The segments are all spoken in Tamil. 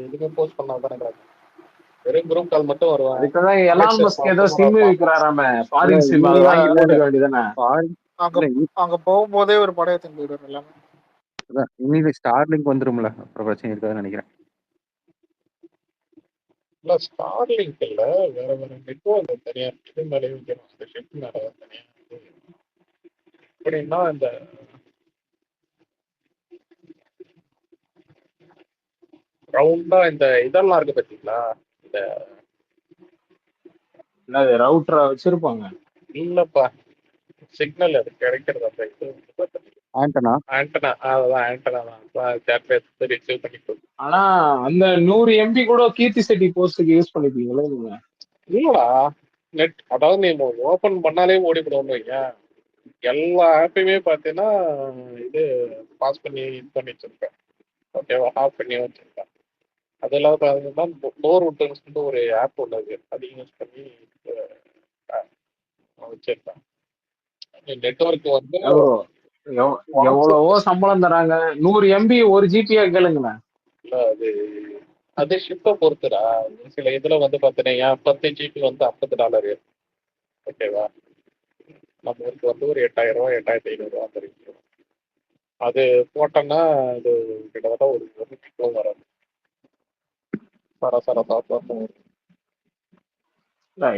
இதுக்கு போஸ்ட் பண்ணாதானே வெறும் குரூப் கால் மட்டும் வருவேன். அதுக்குதான் எலான் மஸ்க் ஏதோ சிம் விற்கிறாராம, ஃபாரின் சிம், அது வாங்கி போட்டுக்க வேண்டியதானே. அங்க போகும்போதே ஒரு படையை திரும்பிடுவார் எல்லாமே. இன்னைக்கு ஸ்டார்லிங்க் வந்துரும்ல, அப்புறம் பிரச்சனை இருக்காதுன்னு நினைக்கிறேன். இல்ல ஸ்டார்லிங்க் இல்ல, வேற வேற நெட்வொர்க் தனியா இது மேலே வைக்கணும். அந்த ஷிப் மேல தனியா எப்படின்னா இந்த ரவுண்டா இந்த இதெல்லாம் இருக்கு பாத்தீங்களா, இந்த ரவுட்டரை வச்சிருப்பாங்க. இல்லப்பா, சிக்னல் அது கிடைக்கிறது அந்த இது ஆண்டனா அதுதான் ஆண்டனா தான் ரிசீவ் பண்ணி கொடுக்கும். ஆனா அந்த 100 MB கூட கீர்த்தி செட்டி போஸ்டுக்கு யூஸ் பண்ணிப்பீங்களா நீங்க? இல்லடா, நெட் அதாவது நீ ஓபன் பண்ணாலே ஓடிவிடுவோம் வைங்க. எல்லா ஆப்பையுமே பார்த்தீங்கன்னா இது பாஸ் பண்ணி இது பண்ணி வச்சிருக்கேன். ஓகேவா, ஆஃப் பண்ணி வச்சிருக்கேன். அது இல்லாத பார்த்தீங்கன்னா டோர் விட்டுன்னு சொல்லிட்டு ஒரு ஆப் உள்ளது, அதையும் யூஸ் பண்ணி வச்சிருக்கேன். நெட்வொர்க் வந்து எவ்வளவோ சம்பளம் தராங்க, 100 MB 1 GB கேளுங்களேன். இல்ல அது ஷிப்பை பொறுத்துடா. சில இதுல வந்து பார்த்தீங்கன்னா 10 GB வந்து $50. ஓகேவா, நம்ம ஊருக்கு வந்து ஒரு 8000 8500 அந்த ரேஞ்ச். அது போட்டோம்னா அது கிட்டத்தட்ட ஒரு வீக்கும் வராது. சரசர சாப்பிடும்.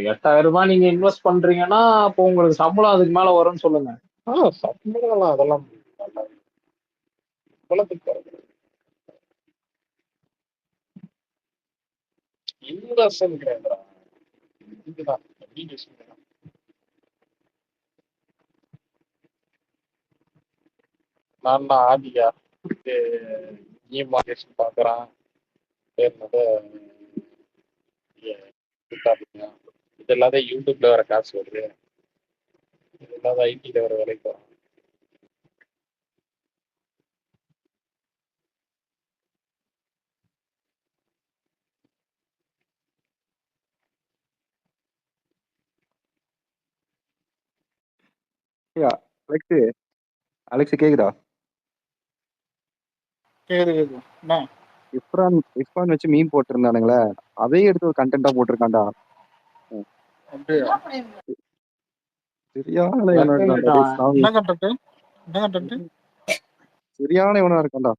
8000 ரூபாய் நீங்க இன்வெஸ்ட் பண்றீங்கன்னா அப்போ உங்களுக்கு சம்பளம் அதுக்கு மேல வரும்னு சொல்லுங்க. சம்பளம் அதெல்லாம் நல்லா குளத்துக்கு போறது. இன்வெஸ்ட்மெண்ட் கிடையாதுடா, இதுதான் நான் தான் ஆதியா இது மார்க்கெட் பார்க்குறான். இது இல்லாத யூடியூப்ல வர காசு வருது, இது இல்லாத ஐடில வர வேலைக்கு வரும். அலெக்ஸ் கேக்குதா? கேக்குது. இஃப்ரான் வச்சு மீன் போட்டிருந்தானுங்களே, அதையும் எடுத்து ஒரு கண்டென்ட்டா போட்டிருக்கான்டா. சரியான இவனா இருக்கான்டா.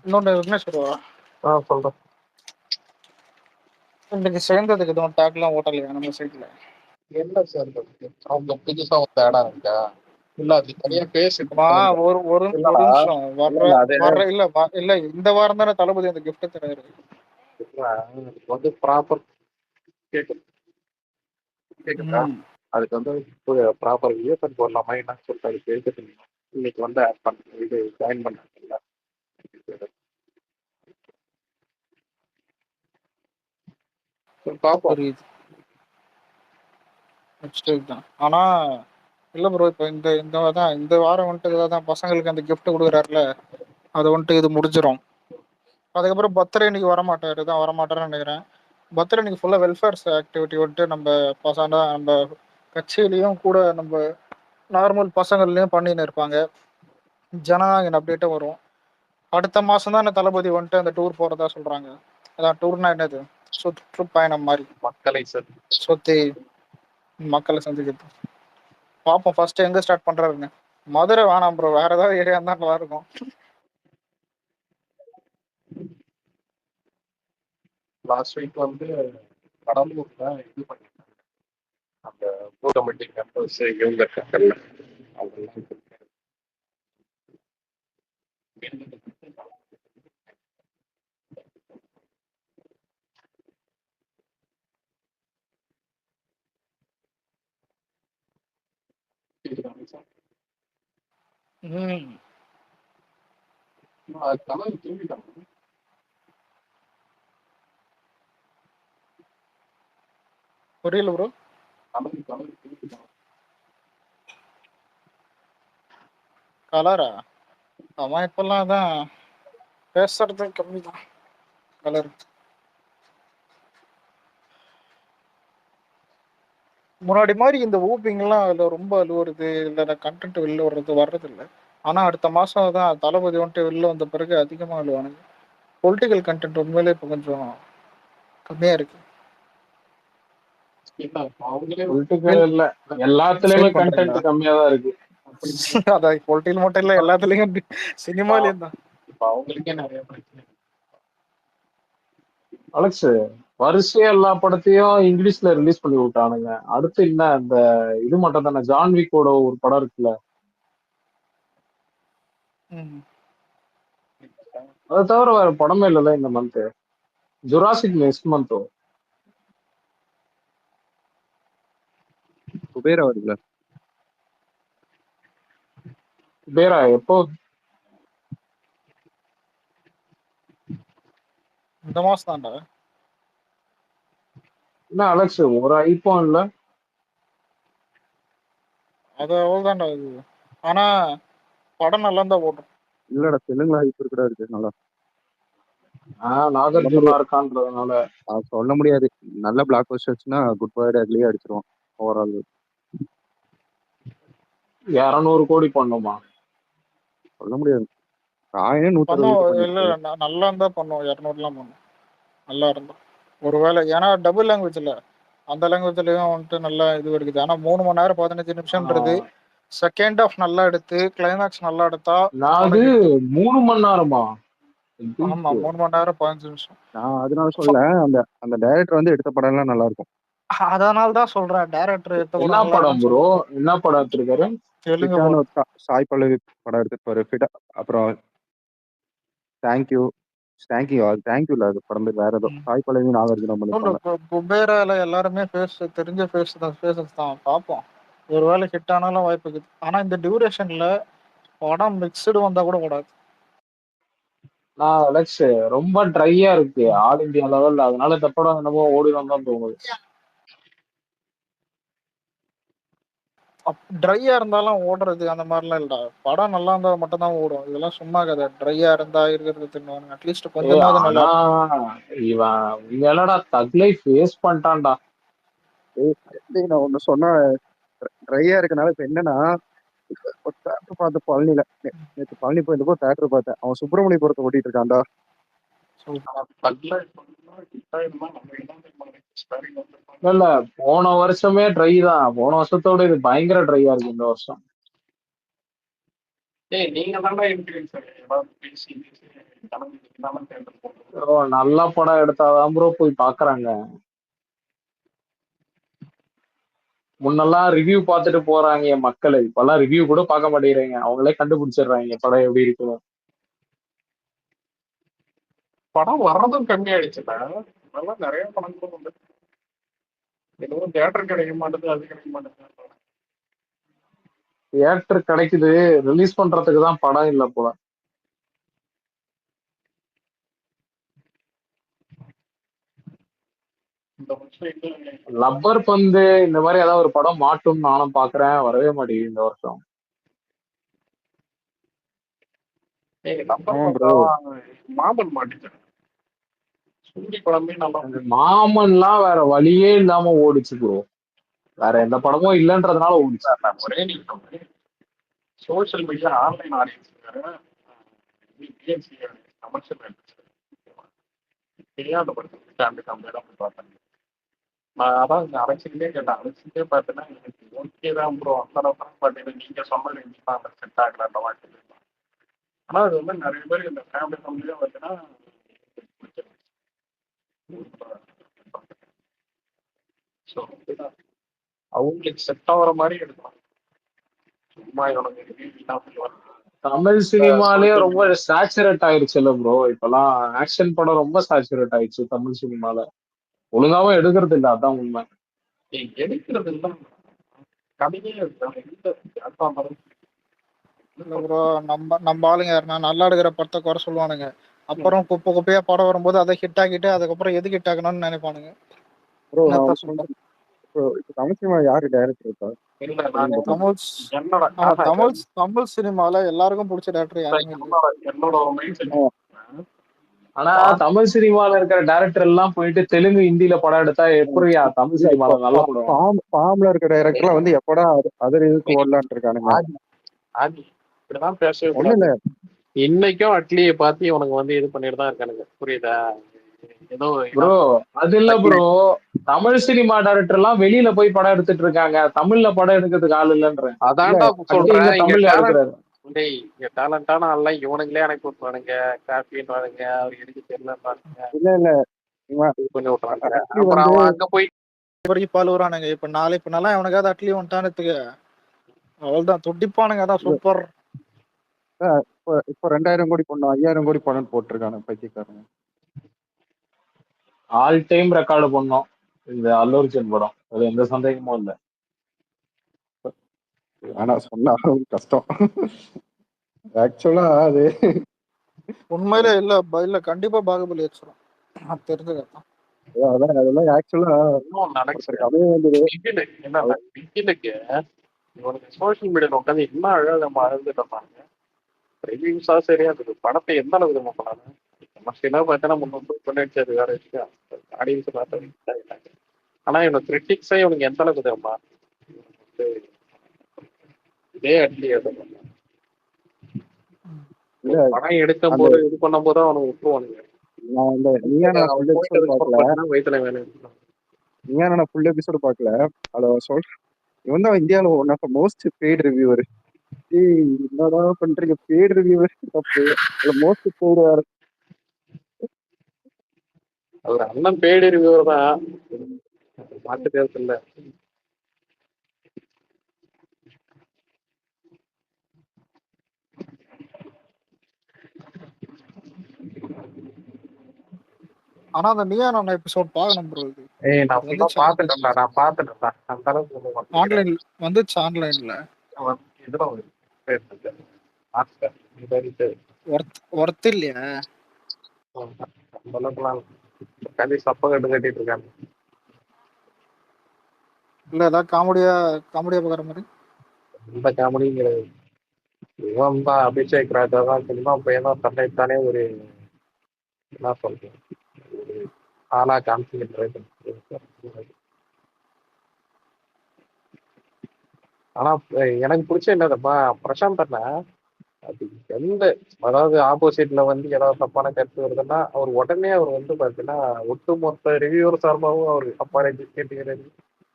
இன்னொன்று விக்னேஷ் வருவா சொல்றேன். இன்னைக்கு சேர்ந்ததுக்கு எதுவும் டேக்லாம் ஓட்டலையா நம்ம சைட்ல? என்ன சேர்ந்ததுக்கு அவங்க புதுசா வந்து இடம் இருக்கா? இல்ல அது தனியா பேசிட்டு ஒரு நிமிஷம் வர்ற இல்ல இந்த வாரம் தானே தளபதி அந்த கிஃப்ட் தராரு. வந்து ப்ராப்பர் கேக்குதா? அதுக்கு வந்து ப்ராப்பர் விஎஸ்என் போடலாமா என்னன்னு சொல்லிட்டு அது கேட்குது. இன்னைக்கு வந்து இது ஜாயின் பண்ணாங்கல்ல. புரியுது. நெக்ஸ்ட் வீக் தான். ஆனா இல்ல ப்ரோ, இப்போ இந்த வாரம் வந்துட்டு தான் பசங்களுக்கு அந்த கிஃப்ட் கொடுக்குறாருல, அது வந்துட்டு இது முடிஞ்சிடும். அதுக்கப்புறம் பர்த்டே இன்னைக்கு வரமாட்டாருன்னு நினைக்கிறேன். பர்த்டே இன்னைக்கு ஃபுல்லாக வெல்ஃபேர்ஸ் ஆக்டிவிட்டி வந்துட்டு நம்ம பசங்க நம்ம கட்சியிலையும் கூட நம்ம நார்மல் பசங்கள்லையும் பண்ணின்னு இருப்பாங்க. ஜனநாயகன் அப்டேட்டும் வரும். அடுத்த மாதம் தான் தளபதி வந்துட்டு அந்த டூர் போகிறதா சொல்கிறாங்க. அதான் டூர்னா என்னது, சுற்றுப்பயணம் மாதிரி, மக்களை சுற்றி மக்களை சந்திக்கிறது. பார்ப்போம் ஃபர்ஸ்ட் எங்கே ஸ்டார்ட் பண்ணுறாருன்னு. மதுரை வேணாம் ப்ரோ, வேற ஏதாவது ஏரியா இருந்தால் நல்லா இருக்கும். லாஸ்ட் வீக் வந்து கடலூர்ல இது பண்ணிருக்காங்க, அந்த கமிட்டி மெம்பர்ஸ் இவங்க இருக்காங்கல்ல அவங்கெல்லாம் கலர் தூங்கிட்டாங்க. புரியல ப்ரோ. கலரா? அவன் இப்பெல்லாம் தான் பேசுறது கம்மி தான். கலர் முன்னாடி மாதிரி இந்த ஊப்பிங்லாம் அதில் ரொம்ப அழுவுறது இல்லை, கண்டென்ட் வெளில வர்றது இல்லை. ஆனா அடுத்த மாசம் தான் தளபதி வந்துட்டு வெளில வந்த பிறகு அதிகமா எழுவானுங்க. பொலிட்டிக்கல் கண்டென்ட் உண்மையிலே இப்போ கொஞ்சம் கம்மியா இருக்கு. இல்ல அவங்களே பொலிட்டிக்கல் இல்ல, எல்லாத்துலயுமே ஃபீல் பண்றீங்களா? கண்டென்ட் கம்மியா தான் இருக்கு. அப்படி அதான் பொலிட்டிக்கல் மட்டும் இல்ல, எல்லாத்துலயும் சினிமாலயும் தான். இப்ப அவங்களுக்கே நிறைய பிரச்சனை. அலெக்ஸ், வரிசையா எல்லா படத்தையும் இங்கிலீஷ்ல ரிலீஸ் பண்ணி விட்டானுங்க. அடுத்து என்ன அந்த இது மட்டும் தானே, ஜான் விக்கோட ஒரு படம் இருக்குல்ல, ம். அதை தவிர வேற படமே இல்லைல்ல இந்த month. Jurassic next month. Kubera வருதுல. பேரா எப்போ? இந்த மாசம் தான்டா. என்ன அலெக்ஸ், ஒரு ஐபோன் இல்ல? அது அவ்வளவுதான்டா இது. ஆனா படம் நல்லா தான் ஓடும். இல்லடா, தெலுங்குல ஹைப் கூட இருக்கு நல்லா. சொல்ல நாகார்ஜுனா முடியாது, இருக்கான்றதுனால. சொல்ல முடியாது. நல்ல பிளாக் பஸ்டர்ஸ்னா குட் பை டேட்லயே அடிச்சிருவோம் ஓவரால். 200 கோடி பண்ணுமா? சொல்ல முடியாது. ராயனே 160 பண்ணுவோம். கிட்ட இல்ல பண்ணிருக்கு. இல்ல, நல்லா இருந்தா பண்ணுவோம். 200லாம் பண்ணுவோம் நல்லா இருந்தா. ஒருவேளை ஏன்னா டபுள் லாங்குவேஜ் இல்ல, அந்த லாங்குவேஜ்லயும் வந்துட்டு நல்லா இது இருக்குது. ஆனா 3 மணி நேரம் 15 நிமிஷம்ன்றது ஆஹ் செகண்ட் ஆஃப் நல்லா எடுத்து கிளைமேக்ஸ் நல்லா எடுத்தா நான் அது படம் ஹிட். 3 மணி நேரமா? ஆமா, 3 மணி நேரம் 15 நிமிஷம். நான் அதனால சொல்ல, அந்த அந்த டைரக்டர் வந்து எடுத்த படம் எல்லாம் நல்லா இருக்கும். அதனால தான் சொல்றேன், டைரக்டர் எடுத்த கூட என்ன நல்லா படம் இருக்குன்னு ப்ரோ? சொல்றேன். என்ன படம் எடுத்திருக்காரு? தெலுங்கு ஃபிட்டான படம். ஒரு சாய் பல்லவி படம் எடுத்துருப்பாரு. ஃபிட்டா. அப்புறம் தேங்க்யூ தேங்க்யூ தேங்க்யூ இல்ல, அது படம் பேர் வேற ஏதோ. ம். சாய் பல்லவி நாகார்ஜுனா சொல்லு, பண்ணிருப்பாங்க. குபேரால எல்லாருமே ஃபேஸ் தெரிஞ்ச ஃபேஸஸ் தான் பார்ப்போம். ஒருவேளை ஹிட் ஆனாலும் வாய்ப்பு இருக்குது. ஆனா இந்த டியூரேஷன்ல படம் மிக்சடு வந்தா கூட கூடாது. அலெக்ஸ், ரொம்ப ட்ரையா இருக்கு ஆல் இந்தியா லெவல்ல, அதனால இந்த படம் என்னமோ ஓடிடும் தான் தோணுது. ட்ரையா இருந்தாலும் ஓடுறது அந்த மாதிரிலாம் இல்லடா. படம் நல்லா இருந்தா மட்டும் தான் ஓடும். இதெல்லாம் சும்மா கதை. ட்ரையா இருந்தா இருக்கிறது தின்னுவாங்க. அட்லீஸ்ட் கொஞ்சமாவது நல்லா ஆனா இருக்கும். இவன் இங்க என்னடா தக்லை ஃபேஸ் பண்ணிட்டான்டா. டேய், நான் ஒண்ணு சொன்னா ட்ரையா இருக்கனால இப்ப என்னன்னா, ஒரு தேட்டர் பார்த்த பழனில நேற்று பழனி போயிருந்தப்போ தேட்டர் பார்த்தேன். அவன் சுப்பிரமணியபுரத்தை ஓட்டிட்டு இருக்கான்டா. தக்ல நம்ம என்ன ஸ்பேரிங் இல்ல இல்ல, போன வருஷமே ட்ரை தான். போன வருஷத்தோட இது பயங்கர ட்ரையா இருக்கு இந்த வருஷம். ஏய் நீங்க தான்டா இன்ஃபுளுசர். ஏதாவது பேசி கிளம்பி தேட்டர் போகணும். நல்ல படம் எடுத்தாதான் ப்ரோ போய் பாக்குறாங்க. முன்னெல்லாம் ரிவ்யூ பார்த்துட்டு போறாங்க என் மக்கள், இப்பெல்லாம் ரிவ்யூ கூட பார்க்க மாட்டேங்கிறாங்க. அவங்களே கண்டுபிடிச்சிடுறாங்க படம் எப்படி இருக்குன்னு. படம் வர்றதும் கம்மியாயிடுச்சுல. நல்லா நிறைய படங்களும் வந்து எதுவும் தியேட்டர் கிடைக்க மாட்டேது, அது கிடைக்க மாட்டேங்குது. தியேட்டர் கிடைக்குது, ரிலீஸ் பண்றதுக்கு தான் படம் இல்ல போல. இந்த வருஷம் இன்னும் லப்பர் பந்து இந்த மாதிரி ஏதாவது ஒரு படம் மாட்டும் நானும் பாக்குறேன், வரவே மாட்டேங்குது இந்த வருஷம். நம்பர் ஆமா ப்ரோ. பார்த்தா மாமன் மாட்டிச்சேன். சூரிய குழம்பே நல்லா அந்த மாமன்லாம் வேற வழியே இல்லாம ஓடிச்சு ப்ரோ. வேற எந்த படமும் இல்லைன்றதுனால ஓடிச்சு. ஒரே நிமிஷம். சோசியல் மீடியா ஆன்லைன் ஆடியன்ஸ் வேற பிஎன்சி கமர்ஷியல் ஆயிடுச்சு. தெரியாத படத்துக்கு ஃபேமிலி கம்பெனி போய் பார்த்தேன். நான் அதான் இந்த அலெக்ஸிலே கேட்டேன். அலெக்ஸிலே பார்த்தேன்னா எனக்கு ஓகே தான் ப்ரோ, அந்த அளவுக்கு பார்த்தீங்கன்னா நீங்க சொன்னது எனக்கு அந்த செட் ஆகல அந்த மாதிரி. ஆனால் அது வந்து நிறைய பேர் இந்த ஃபேமிலி கம்பெனியே பார்த்தீங்கன்னா ஸோ அப்படிதான் அவங்களுக்கு செட் ஆகிற மாதிரி எடுக்கலாம். சும்மா இவனுக்கு தமிழ் சினிமாலே ரொம்ப சேச்சுரேட் ஆயிருச்சு இல்ல ப்ரோ. இப்பெல்லாம் ஆக்ஷன் படம் ரொம்ப சேச்சுரேட் ஆயிடுச்சு தமிழ் சினிமால. ஒழுங்காவும் எடுக்கிறது இல்ல, அதான் உண்மை. எடுக்கிறது இல்லை, கதையே இருக்காங்க. இல்ல ப்ரோ, நம்ம ஆளுங்க யாருன்னா நல்லா எடுக்கிற படத்தை குறை சொல்லுவானுங்க. அப்புறம் குப்பை குப்பையா படம் வரும்போது அதை ஹிட் ஆக்கிட்டு அதுக்கப்புறம் எது ஹிட் ஆகணும்னு நினைப்பானுங்க. ப்ரோ நான் என்னத்த ஒண்ணு சொல்ல. சொல்றேன். இப்போ தமிழ் சினிமா யாரு டைரக்டர் இருக்கா? இல்லை நான் தமிழ் என்னோட தமிழ் தமிழ் சினிமால எல்லாருக்கும் பிடிச்ச டேரக்டர் யாருமே இல்லை. என்னோட மைண்ட் செட். ஆனா தமிழ் சினிமால இருக்கிற டைரக்டர் எல்லாம் போயிட்டு தெலுங்கு ஹிந்தில படம் எடுத்தா எப்படியா தமிழ் இல்ல, இப்போ சினிமால நல்ல படம்? ஃபார்ம்ல இருக்க டைரக்டர்லாம் வந்து எப்படா அதர் இதுக்கு ஓடலான்ட்டு இருக்கானுங்க. ஆதி இப்படிதான் பேசவே ஒண்ணும் கூடாது. இல்ல. இன்னைக்கும் அட்லியை பார்த்து இவனுக்கு வந்து இது பண்ணிட்டு தான் இருக்கானுங்க, புரியுதா? ஏதோ ப்ரோ அது இல்ல Atlee bro, Tamil cinema director எல்லாம் வெளியில போய் படம் எடுத்துட்டு இருக்காங்க, தமிழ்ல படம் எடுக்கிறதுக்கு ஆள் இல்லன்றேன். இல்ல அதான்டா அட்லி சொல்றேன். எங்க இங்க தமிழ்ல டேலண்ட், எடுக்கிறாரு? டேய் இங்க டேலண்டான ஆள்லாம் இவனுங்களே அனுப்பி விட்டுறானுங்க, காப்பின்றானுங்க, அவர் எனக்கு தெரியலன்றானுங்க, இல்ல இல்ல இவன் இது பண்ணி விட்டுறானுங்க. அட்லி அப்புறம் வந்து அவன் அங்க போய் வரைக்கும் பாலுறானுங்க. இப்ப நாளை இப்ப நல்லா அவனுக்காவது அட்லி வந்துட்டானத்துக்கு அவள்தான் துடிப்பானுங்க. அதான் சூப்பர். இப்போ 2000 கோடி பண்ணோம் 5000 கோடி பணம் போட்டிருக்கானு பைத்தியக்காரங்க. ஆல் டைம் ரெக்கார்டு பண்ணோம் இந்த அல்லு அர்ஜுன் படம், அது எந்த சந்தேகமும் இல்ல. ஆனா சொன்னா கஷ்டம். ஆக்சுவலா அது உண்மையிலே இல்ல இல்ல கண்டிப்பா பாகுபலி வச்சிரும். நான் தெரிஞ்சதுதான். அதெல்லாம் ஆக்சுவலா இன்னும் நடக்குது. ஒருத்தருக்கு அமைய வேண்டியது. என்னன்னா பிகிலுக்கு இவனுக்கு சோசியல் மீடியால உட்காந்து என்ன அழகாக நம்ம அழுதுட்டாங்க. ரிவ்யூஸா சரியா இருக்குது, படத்தை எந்த அளவுக்கு நம்ம பண்ணாங்க. மஸ்டினா பார்த்தா முன்னூறு பண்ணிடுச்சு, வேற விஷயம். ஆடியன்ஸ் பார்த்தா, ஆனா இவனுக்கு கிரிட்டிக்ஸே இவனுக்கு எந்த அளவுக்கு தெரியுமா? இதே அட்லி இல்ல படம் எடுக்கும் அந்த போது இது பண்ணும் போது அவனுக்கு விட்டுருவானுங்க. நான் இந்த நீயா நான் அவன் ஃபுல் எபிசோடு போயிட்டதுக்கு அப்புறம் பார்க்கல. பார்த்தீங்கன்னா வயிற்றுல வேணும். நீயா நான் ஃபுல் எபிசோடு பார்க்கல. அதில் இவன் தான் இந்தியாவில் one of most paid reviewer. என்னடா பண்றீங்க பெய்டு ரிவ்யூவர் தப்பு. அதில் மோஸ்ட் பெய்டு வேற. அவர் அண்ணன் பேடி ரிவ்யூவர் தான், மாற்று கருத்து இல்ல. ஆனா அந்த நீயா நான் எபிசோட் பார்க்கணும் ப்ரோ. இது ஏய் நான் ஃபுல்லா வந்துச்சு பாத்துட்டேன்டா, அந்த அளவுக்கு ஒண்ணும் மாட்டேங்கிறேன். ஆன்லைன் வந்துச்சு ஆன்லைன்ல. இதுல ஒரு ஆஸ்கர் இது ஒர்த் இல்லையா? அந்த அளவுக்குலாம் கதை சப்ப கட்டிட்டு இருக்காங்க. இல்ல ஏதாவது காமெடியா பாக்குற மாதிரி. இந்த காமெடிங்கிறது இவன் தான் அபிஷேக் ராஜா தான் சினிமா பையன் தன்னைத்தானே ஒரு என்ன சொல்றேன் ஒரு ஆளா காமிச்சுக்கிட்டு. ஆனா எனக்கு பிடிச்ச என்னதுப்பா பிரசாந்த் அண்ணா, அது எந்த அதாவது ஆப்போசிட்ல வந்து ஏதாவது தப்பான கருத்து வருதுன்னா அவர் உடனே அவர் வந்து பாத்தீங்கன்னா ஒட்டுமொத்த ரிவ்யூவர் சார்பாகவும் அவர் அப்பாலேஜி கேட்டுக்கிறது,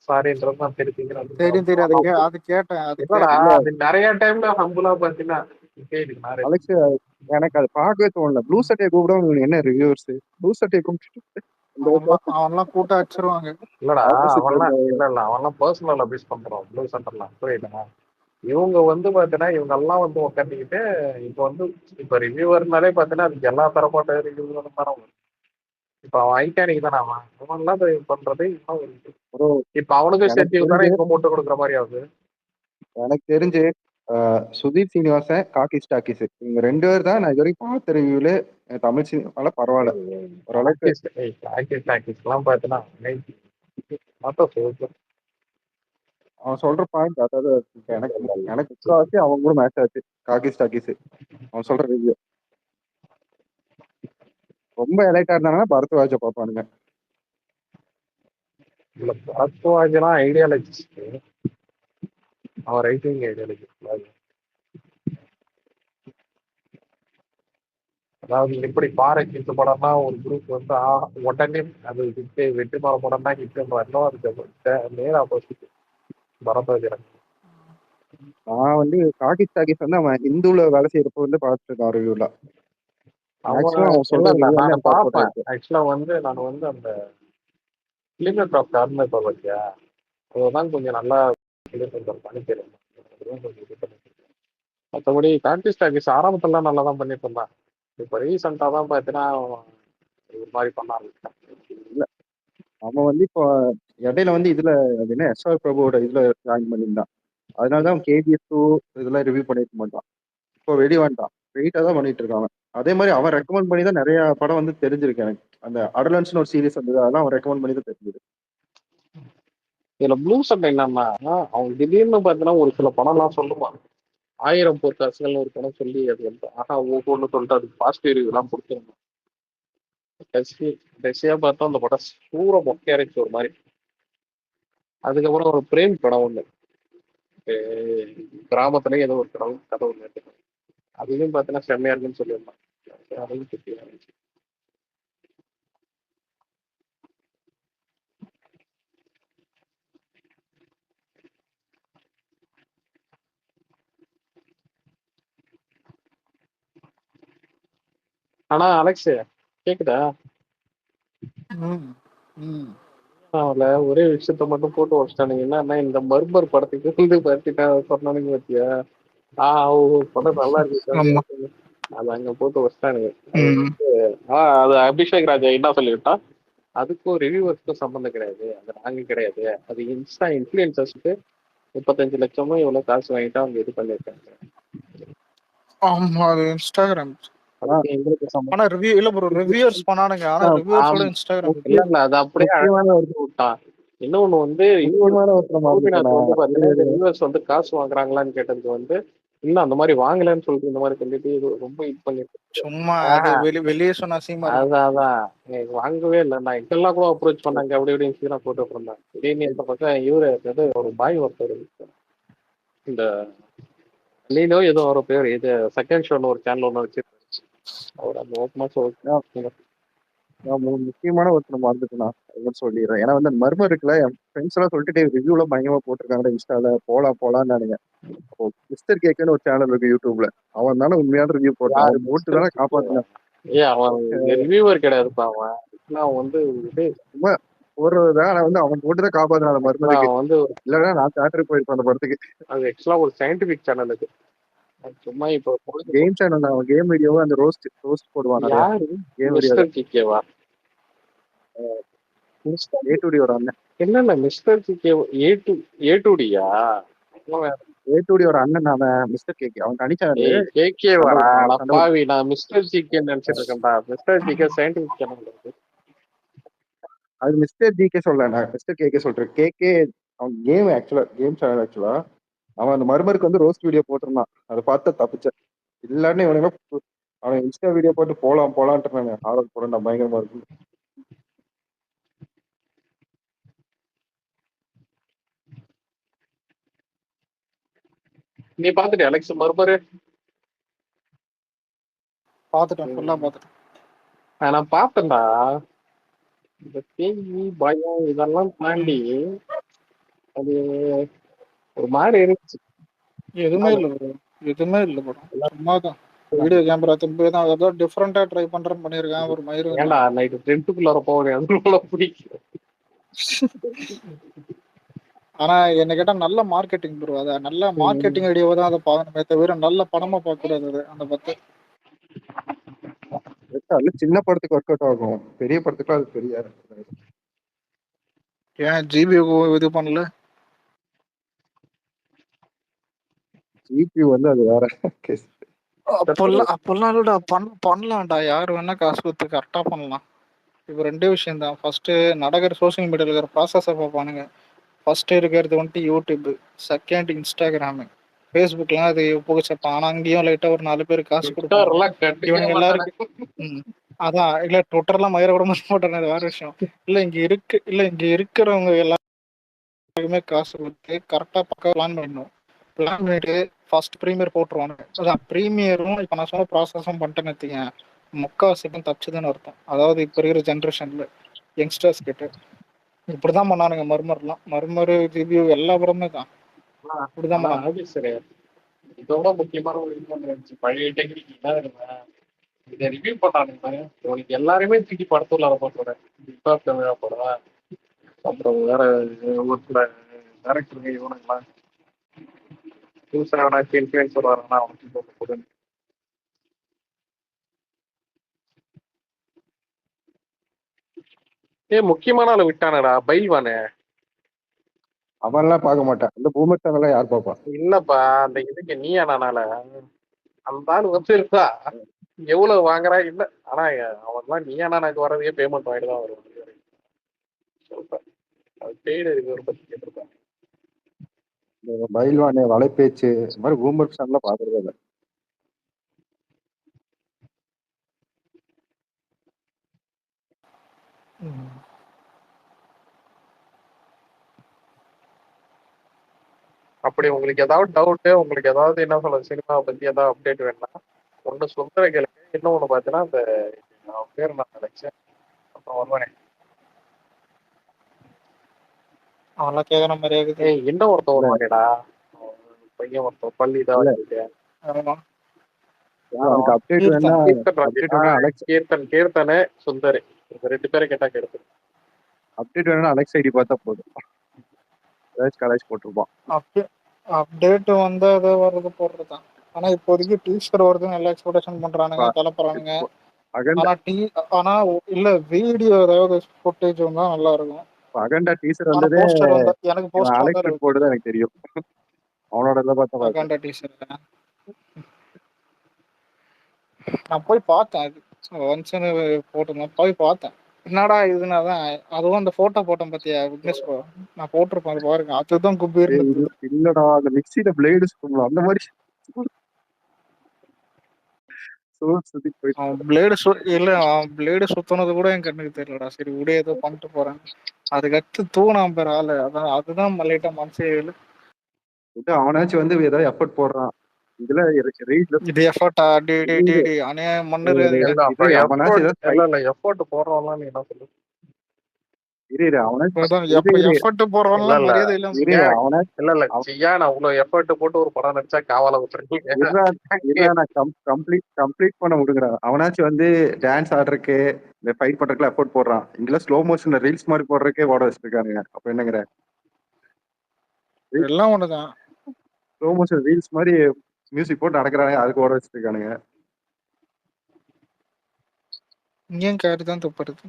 சாரின்றது நான் தெரியும் தெரியும். தெரிவிக்கிறேன். அது கேட்டேன் இல்லடா இல்ல அது நிறைய டைம்ல ஹம்புலா பாத்தீங்கன்னா அலெக்ஸ் எனக்கு அது பார்க்கவே தோணல. ப்ளூ சட்டையை கூப்பிட இவங்க என்ன ரிவ்யூவர்ஸ் ப்ளூ சட்டையை கூப்பிட்டு அவன்லாம் கூட்ட அடிச்சிருவாங்க. இல்லடா ஆப்போசிட்ல அவன்லாம் இருந்த இல்ல அவன்லாம் பர்சனல் அபியூஸ் பண்றான் ப்ளூ சென்டர்லாம், புரியுதுண்ணா? இவங்க வந்து பாத்தீங்கன்னா இவங்க எல்லாம் வந்து உட்காந்துக்கிட்டு இப்ப வந்து இப்ப ரிவ்யூவர்னாலே பாத்தீங்கன்னா அதுக்கு எல்லா தரப்பட்ட ரிவ்யூவரும் தானே வரும். இப்ப அவன் ஐட்டானிக் தானே அவன்லாம் பண்றது இன்னும் ஒரு இது. ஒரு இப்ப அவனுக்கும் எனக்கு சேர்த்து தானே தெரிஞ்சு இப்ப மூட்டை கொடுக்குற மாதிரி ஆகுது. எனக்கு தெரிஞ்சு சுதீப் சீனிவாசன் காக்கிஸ் டாக்கிஸ் இவங்க 2 பேர் தான் நான் இது வரைக்கும் பார்த்த ரிவ்யூல தமிழ் சினிமால பரவாயில்ல ஓரளவுக்கு. எல்லாம் பாத்தீங்கன்னா அவன் சொல்ற பாயிண்ட் அதாவது எனக்கு எனக்கு முக்காவாசி அவன் கூட மேட்ச் ஆச்சு. காக்கிஸ் டாக்கிஸ் அவன் சொல்ற ரிவ்யூ ரொம்ப எலைட்டா இருந்தாங்கன்னா பரத்வாஜை பார்ப்பானுங்க. இல்ல பரத்வாஜெல்லாம் ஐடியாலஜிஸ்ட், அவன் ரைட்டிங் ஐடியாலஜிஸ்ட். அதாவது எப்படி பாறை ஹிட் படம்னா ஒரு குரூப் வந்து உடனே அது ஹிட், வெற்றி மாற படம்னா ஹிட் வரணும், அதுக்கு நேர் ஆப்போசிட் பரத்வாஜன். நான் வந்து காக்கிஸ் டாக்கிஸ் வந்து அவன் இந்துல வேலை செய்யறப்ப வந்து பார்த்துட்டு இருக்கான் ரிவ்யூல. மேக்ஸிமம் அவன் சொல்ற இல்ல ரிவ்யூ வந்து நான் எனக்கு ஒர்க் அவுட் பார்ப்பேன். ஆயிருக்கு. ஆக்சுவலா வந்து நான் வந்து அந்த லிமிட் ஆஃப் டர்ன் இப்போ பார்த்தியா, அதுதான் கொஞ்சம் நல்லா பண்ணிக்கிறேன். மற்றபடி கான்டிஸ்ட் டாக்கிஸ் ஆரம்பத்துலாம் நல்லா தான் பண்ணிட்டு இருந்தான். இப்போ ரீசெண்டாக தான் பார்த்தீங்கன்னா இது மாதிரி பண்ண ஆரம்பிச்சிட்டான். இல்ல அவன் வந்து இப்போ இடையில வந்து இதுல அது என்ன எஸ்ஆர் பிரபுவோட இதுல ஜாயின் பண்ணியிருந்தான். அதனாலதான் கேஜிஎஃப் 2 இதெல்லாம் ரிவ்யூ பண்ணிருக்க மாட்டான். இப்போ வெளியே வந்துட்டான், வெயிட்டா தான் பண்ணிட்டு இருக்கான். அதே மாதிரி அவன் ரெக்கமெண்ட் பண்ணி தான் நிறைய படம் வந்து தெரிஞ்சிருக்கு எனக்கு. அந்த அடலன்ஸ்னு ஒரு சீரிஸ் வந்தது, அதெல்லாம் அவன் ரெக்கமெண்ட் பண்ணி தான் தெரிஞ்சது. இதுல ப்ளூ சட்டை என்னன்னா அவன் திடீர்னு பார்த்தீங்கன்னா ஒரு சில படம்லாம் சொல்லுவான். 1000 பொற்காசுகள்னு ஒரு படம் சொல்லி அது வந்து ஒவ்வொன்று சொல்லிட்டு அதுக்கு பாசிட்டிவ் ரிவ்யூ எல்லாம் கொடுத்துருந்தோம். கடைசியா பார்த்தா அந்த படம் சூற மொக்கையாரிச்சு ஒரு மாதிரி. அதுக்கப்புறம் ஒரு பிரேம் படம் ஒண்ணு கிராமத்துல ஏதோ ஒரு கதை ஒண்ணு எடுத்துக்கணும். அதுலயும் பார்த்தீங்கன்னா செம்மையா இருக்குன்னு சொல்லியிருந்தான். அதையும் சுத்தி இருந்துச்சு. ஆனா அலெக்ஸ் கேக்குதா? ம் ம் அவள ஒரே விஷயத்த மட்டும் போட்டு வச்சிட்டானுங்க. என்னன்னா இந்த மர்மர் படத்துக்கு வந்து பார்த்துட்டா சொன்னானுங்க பாத்தியா? படம் நல்லா இருக்கு சாமி. ஆமா அது அங்க போட்டு வச்சிட்டானுங்க. ம் அது அபிஷேக் ராஜா என்ன சொல்லிவிட்டா, அதுக்கும் ரிவ்யூவர்ஸ்க்கும் சம்பந்தம் கிடையாது, அது நாங்க கிடையாது, அது இன்ஸ்டா இன்ஃபுளுசர்ஸ்க்கு 35 லட்சமும் இவ்வளவு காசு வாங்கிட்டு அவங்க இது பண்ணிருக்காங்க, ஆமா அது இன்ஸ்டாகிராம். ஆனா அதுக்கு எங்களுக்கு ஆனா சம்பந்தம் ரிவ்யூ இல்ல ப்ரோ, ரிவ்யூவர்ஸ் பண்ணானுங்க. ஆனா ரிவ்யூவர்ஸோட இன்ஸ்டாகிராம் இல்ல. இது. இல்ல அது அப்படியே அழகா முக்கியமான போட்டு விட்டான். இன்னொன்னு வந்து முக்கியமான ஒருத்தரை கோபிநாத் மறந்துட்டேனா? வந்து பாத்தீங்கன்னா இந்த ரிவ்யூவர்ஸ் வந்து காசு வாங்குறாங்களான்னு கேட்டதுக்கு வந்து இல்ல அந்த மாதிரி வாங்கலன்னு சொல்லிட்டு இந்த மாதிரி சொல்லிட்டு இது ரொம்ப இது பண்ணிட்டு சும்மா அது வெளியே சொன்ன அசிங்கமா இருக்கும். அதான் எனக்கு வாங்கவே இல்லை. நான் இதெல்லாம் கூட அப்ரோச் பண்ணாங்க அப்படி இப்படின்னு நான் போட்டு இருந்தேன். திடீர்னு இந்த பக்கம் இவரு ஒரு பாய் ஒருத்தர் இந்த லீனோ ஏதோ ஒரு பேர் இது செகண்ட் ஷோன்னு ஒரு சேனல் ஒன்று வச்சிருக்காரு. அவர் அந்த ஓப்பனா சொல்லுங்க. நான் முக்கியமான ஒருத்தரை மறந்துட்டேனா அதுன்னு சொல்லிடுறேன். ஏன்னா வந்து அந்த மர்மம் இருக்குல்ல, என் ஃப்ரெண்ட்ஸ் எல்லாம் சொல்லிட்டு ரிவ்யூல பயங்கரமா போட்டிருக்காங்க இன்ஸ்டால, போலான்னு நானுங்க. அப்போ மிஸ்டர் கேக்குன்னு ஒரு சேனல் இருக்கு யூடியூப்ல, அவன் தானே உண்மையான ரிவ்யூ போட்டான். யாரு அவன் போட்டு தானே காப்பாத்தினான். அவன் ரிவ்யூவர் கிடையாதுப்பா. அவன் வந்து சும்மா போடுறதுதான், ஆனா வந்து அவன் போட்டு தான் காப்பாத்தினான் அந்த மர்மத்துக்கு. அவன் வந்து இல்லைன்னா நான் தேட்டருக்கு போயிருப்பேன் அந்த படத்துக்கு. அது ஆக்சுவலா ஒரு சயின்டிபிக் சேனல் அது. சும்மா இப்போ கேம் சேனல், அவன் கேம் வீடியோவும் அந்த ரோஸ்ட் ரோஸ்ட் போடுவான் நிறைய யாரு கேம் வீடியோல. மிஸ்டர் கிகேவா? மிஸ்டர் ஏ2டி ஒரு அண்ணன், இல்ல மிஸ்டர் கிகே ஏ2டியா? ஏ2டி ஒரு அண்ணன், அவன் மிஸ்டர் கேக்கு, அவன் தனி சேனல். ஏய் கேகே சண்டை வாடா சண்டை பாவி, நான் மிஸ்டர் ஜிகே நினைச்சிட்டு இருக்கேன்டா. மிஸ்டர் ஜிகே சயின்டிபிக் சேனல் இருக்கு. அது மிஸ்டர் ஜிகே சொல்ல, நான் மிஸ்டர் கேக்கே சொல்றேன். கேக்கே அவன் கேம் ஆக்சுவலா கேம் சேனல் ஆக்சுவலா. அவன் அந்த மர்மருக்கு வந்து ரோஸ்ட் வீடியோ போட்டிருந்தான், அதை பார்த்து தப்பிச்சேன். இல்லாட்டி இவனுங்க அவன் இன்ஸ்டா வீடியோ போட்டு போலான்ட்டு இருந்தாங்க. ஹாரர் படம் நான் பயங்கரமா இருக்கும். நீ பாத்துட்டியா அலெக்ஸ் மறுபரு? பாத்துட்டேன், ஃபுல்லா பாத்துட்டேன். நான் பார்த்தேன்டா. இந்த பேய் பயம் இதெல்லாம் தாண்டி அது ஒரு மாதிரி இருந்துச்சு. எதுவுமே இல்ல ப்ரோ, எதுவுமே இல்ல ப்ரோ. சும்மா தான் வீடியோ கேமரா திரும்பி தான் ஏதோ டிஃப்ரெண்டா ட்ரை பண்றேன்னு பண்ணியிருக்கேன். ஒரு மயிரும் ஏன்டா தான். நைட்டு டென்ட்டுக்குள்ளார போவேன், அதுக்குள்ள பிடிக்கும். ஆனா என்ன கேட்டா நல்ல மார்க்கெட்டிங் ப்ரோ. அத நல்ல மார்க்கெட்டிங் ஐடியாவை தான் அதை பார்க்கணுமே தவிர நல்ல படமா பார்க்க கூடாது. அது அந்த பத்து அதுல சின்ன படத்துக்கு ஒர்க் அவுட் ஆகும், பெரிய படத்துக்கு அது பெரிய ஏன் ஜிபி இது பண்ணல. ஜிபி வந்து அது வேற கேஸ். அப்பெல்லாம் இல்லடா, பண்ணலாம்டா. யாரு வேணா காசு கொடுத்து கரெக்டா பண்ணலாம். இப்போ ரெண்டே விஷயம் தான். ஃபர்ஸ்ட் நடக்கிற சோசியல் மீடியாவில் இருக்கிற ப்ராசஸை பார்ப்பானுங்க. ஃபர்ஸ்ட் இருக்கிறது வந்துட்டு யூடியூப், செகண்ட் இன்ஸ்டாகிராமு, ஃபேஸ்புக்லாம் அது புகச்சப்பான். ஆனால் அங்கேயும் லைட்டாக ஒரு 4 பேர் காசு கொடுப்பானுங்க. எல்லாம் கண்டுக்கவே இவனுங்க மாட்டானே. எல்லாருக்கும் அதான் இல்லை, ட்விட்டர்லாம் மயிர கூட மாட்டேன், அது வேற விஷயம். இல்லை இங்கே இருக்கிறவங்க எல்லாருக்குமே காசு கொடுத்து கரெக்டாக பக்கம் பிளான் பண்ணணும். பிளான் பண்ணிட்டு ஃபர்ஸ்ட் ப்ரீமியர் போட்டுருவானுங்க. அதான் ப்ரீமியரும் இப்போ நான் சொன்ன ப்ராசஸும் பண்ணிட்டேன்னு வச்சுக்கங்க, முக்கால்வாசிக்கும் தப்பிச்சுதுன்னு அர்த்தம். அதாவது இப்போ இருக்கிற ஜென்ரேஷன்ல யங்ஸ்டர்ஸ் கிட்ட இப்படிதான் பண்ணானுங்க. மர்மரு ரிவ்யூ எல்லா படமே தான் இப்படிதான் ஆனா பண்ணானுங்க. அது சரி. இதோட முக்கியமான ஒரு இது ஒண்ணு இருந்துச்சு. பழைய டெக்னிக் என்ன தெரியுமா? இதை ரிவ்யூ பண்ணானுங்க பாரு, உனக்கு எல்லாருமே தூக்கி படத்துல போட்டுறேன். பிக் தமிழா போடுறேன். அப்புறம் வேற ஒரு சில டேரக்டருங்க இவனுங்களாம் புதுசாக எவனாச்சும் இன்ஃபுளுசர் வரானா அவனுக்கு போட்டு போடுங்க. முக்கியமான ஆளை விட்டானடா பைல்வானு. அவன்லாம் பார்க்க மாட்டான், இந்த பூமர் சேனல்லாம் யார் பார்ப்பா? இல்லப்பா அந்த இதுக்கு நீயா நானால அந்த ஆள் வந்து இருக்கா எவ்வளவு வாங்குறா இல்ல. ஆனா அவன்லாம் நீயா நானாக்கு வரதையே பேமெண்ட் வாங்கிட்டு தான் வருவான். சொல்றேன், அது பெய்டு இருக்கு ஒரு பத்தி கேட்டிருப்பாங்க. இந்த பயில்வானு, வலைப்பேச்சு, இந்த மாதிரி பூமர் சேனல்லாம் பார்க்கறதே இல்லை. அப்படி உங்களுக்கு ஏதாவது டவுட்டு, உங்களுக்கு ஏதாவது என்ன சொல்றது சினிமாவை பத்தி ஏதாவது அப்டேட் வேணும்னா ஒண்ணு சுந்தர கேளுங்க, இன்னொன்னு பாத்தீங்கன்னா அந்த அவன் பேர் நான் நினைச்சேன் அப்புறம் வருவானே, அவெல்லாம் கேக்குற மாதிரியே இருக்குது. ஏய் இன்னும் ஒருத்தன் இல்ல வருவானேடா, பையன் ஒருத்தன் பள்ளி தான் இல்ல வாங்கிட்டு ஆமா. எனக்கு அப்டேட் வேணா கீர்த்தன். கீர்த்தன் அப்டேட் ராஜா, வேணா அலெக்ஸ் கீர்த்தனு சுந்தர் இந்த 2 பேரை கேட்டா கெடுத்து. அப்டேட் வேணா அலெக்ஸ் ஐடி பார்த்தா போதும். ஏதாச்சும் கலாய்ச்சி போட்டிருப்பான். அப்டேட் வந்தா ஏதோ வர்றது போடுறதுதான். ஆனா இப்போதைக்கு டீச்சர் வருதுன்னு எல்லாம் எக்ஸ்பெக்டேஷன் பண்றானுங்க, கிளப்புறானுங்க. இப்போ அகண்டா ஆனா இல்ல வீடியோ ஏதாவது ஃபுட்டேஜ் வந்தா நல்லா இருக்கும். அகண்டா டீசர் ஆனா வந்ததே போஸ்டர் வந்தா எனக்கு இவன் போஸ்டர் அலெக்ஸ் வந்தா போட்டு தான் எனக்கு தெரியும். அவனோட இதை பார்த்தா பார்த்தேன். அகாண்டா டீச்சர் நான் போய் பார்த்தேன். அது ஒன்ஸ்னு போட்டிருந்தேன், போய் பார்த்தேன். என்னடா இதுனா தான் அதுவும் அந்த போட்டோ போட்டேன் பார்த்தியா விக்னேஷ் ப்ரோ, நான் போட்டிருப்பேன் அது பாருங்க, அதுதான் குபீர்னு ஏய், இருந்தது. இல்லடா அந்த மிக்சியில பிளேடு சுத்தலாம் அந்த மாதிரி சுத்தி போயிட்டு அவன் இல்ல அவன் பிளேடு சுத்தினது கூட என் கண்ணுக்கு தெரியலடா. சரி விட ஏதோ பண்ணிட்டு போறேன். அதுக்கடுத்து தூணாம் பேர் ஆளு, அதான் அதுதான் லைட்டா மனசே இல்லை. அவனாச்சும் வந்து ஏதாவது எஃபர்ட் போடுறான். இதுல ரீச்ல இது எஃபர்ட்டா டி அநியாயம் மண்ணுறாதீங்க. இல்ல அப்புறம் அவனாச்சும் எஃபோர்ட் ஏதாவது இல்ல எஃபோர்ட் போடுறவங்களாம் நீ என்ன சொல்லு. அவனாச்சும் எஃபர்ட் போடுறவன்லாம் இல்ல மரியாதை இல்லாம ஏன் அவனாச்சும் இல்ல சியான் அவ்வளவு எஃபர்ட் போட்டு ஒரு படம் நடிச்சா காவால விட்டுருக்கீங்க. நான் கம்ப்ளீட் பண்ண விடுங்கிறேன். அவனாச்சும் வந்து டான்ஸ் ஆடுறதுக்கு இந்த ஃபைட் பண்றதுக்குலாம் எஃபோர்ட் போடுறான். இங்கெல்லாம் ஸ்லோ மோஷன்ல ரீல்ஸ் மாதிரி போடுறதுக்கே ஓட வச்சிருக்கானுங்க. அப்ப என்னங்கிற எல்லாம் ஒண்ணுதான். ஸ்லோ மோஷன் ரீல்ஸ் மாதிரி மியூசிக் போட்டு நடக்கிறானுங்க, அதுக்கு ஓட வச்சிருக்கானுங்க. இங்கேயும் காரி தான் துப்புறது.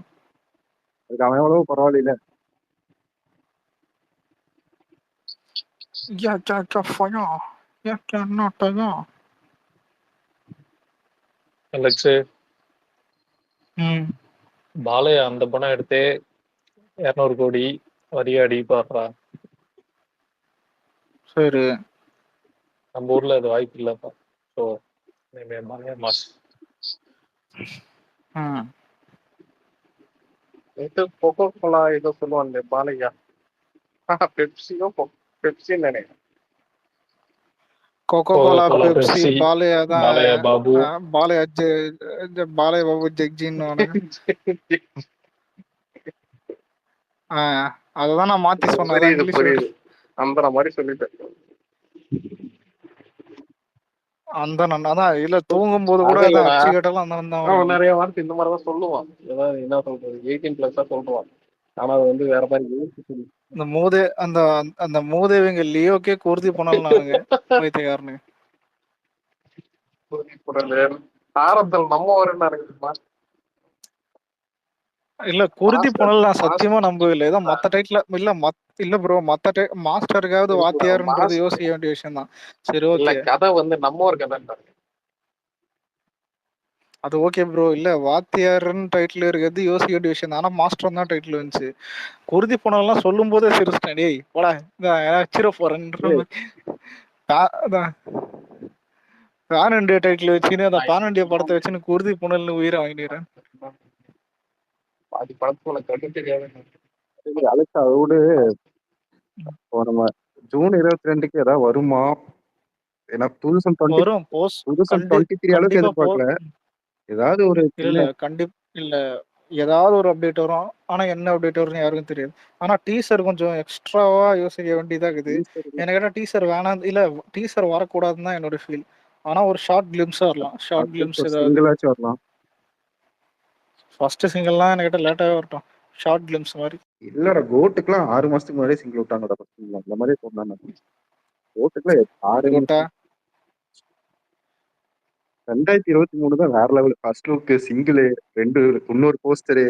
அதுக்கு அவன் எவ்வளவு பரவாயில்ல. அலெக்ஸ் பாலையா அந்த படம் எடுத்து 200 கோடி வரியாடி பாடுறா. சரி, நம்ம ஊர்ல அது வாய்ப்பு இல்லப்பா. ஸோ மாஸ் இது கொக்கோ கோலா ஏதோ சொல்லுவாங்க பாலையா, பெப்சியோ பெப்சின்னு நினைக்கிறேன். கோகோ கோலா, பெப்சி, பாலையா தான். பாலையா பாபு, பாலையா பாலையா பாபு ஜெக்ஜின்னு அததான் நான் மாத்தி சொன்னேன். புரியுது அந்த மாதிரி சொல்லிட்டேன். அந்த அதான் இல்ல தூங்கும் போது கூட அச்சு கேட்டாலும் அந்த நிறைய வார்த்தை இந்த மாதிரிதான் சொல்லுவான். ஏதாவது என்ன சொல்றது 18+ சொல்லுவான். ஆனா அது வந்து வேற மாதிரி இந்த அந்த மூதேவிங்க லியோக்கே குருதி பண்ணலானுங்க வைத்தியக்காரனுங்க. ஆரம்பத்தில் நம்ம வரேன்னு இருக்குமா இல்ல குருதி புனல் நான் சத்தியமா நம்பவில்லை. ஏதோ மத்த டைட்டில் இல்ல ப்ரோ, மத்த மாஸ்டருக்காவது வாத்தியாருன்றது யோசிக்க வேண்டிய விஷயம் தான். சரி ஓகே, கதை வந்து நம்ம ஒரு கதை அது ஓகே ப்ரோ. இல்ல வாத்தியாருன்னு டைட்டில் இருக்கிறது யோசிக்க வேண்டிய விஷயம் தான். ஆனா மாஸ்டர் தான் டைட்டில் வந்துச்சு. குருதி புனல்லாம் சொல்லும் போதே சிரிச்சிட்டேன். டேய் போடா வச்சிட போறேன்ற பேன் இண்டியா டைட்டில் வச்சுன்னு அந்த பேன் இண்டியா படத்தை வச்சுன்னு குருதி புனல்னு உயிரை வாங்கிடுறேன். பாதி படத்துல கட்டு தெரியாது. அலெக்ஸ் அதோடு நம்ம ஜூன் 22க்கு ஏதாவது வருமா? ஏன்னா 2023 வரும் போஸ்ட் 2023 அளவுக்கு எதிர்பார்க்கல. ஏதாவது ஒரு இல்ல இல்ல ஏதாவது ஒரு அப்டேட் வரும். ஆனா என்ன அப்டேட் வரும்னு யாருக்கும் தெரியாது. ஆனா டீசர் கொஞ்சம் எக்ஸ்ட்ராவா யோசிக்க வேண்டியதா இருக்குது. எனக்கு கேட்டா டீசர் வேணாம், இல்ல டீசர் வரக்கூடாதுன்னு தான் என்னோட ஃபீல். ஆனா ஒரு ஷார்ட் கிளிம்ஸா வரலாம். ஷார்ட் கிளிம்ஸ் ஏதாவது வரலாம். ஃபர்ஸ்ட் சிங்கிள்லாம் எனக்கு கேட்டா லேட்டாவே வரட்டும். ஷார்ட் கிளிம்ஸ் மாதிரி. இல்லடா கோட்டுக்குலாம் 6 மாசத்துக்கு முன்னாடியே சிங்கிள் விட்டாங்கடா. அந்த மாதிரி சொன்னாங்க. கோட்டுக்குலாம் 2023 தான் வேற லெவல். ஃபர்ஸ்ட் லுக் சிங்கிள் 2 இன்னொரு போஸ்டரு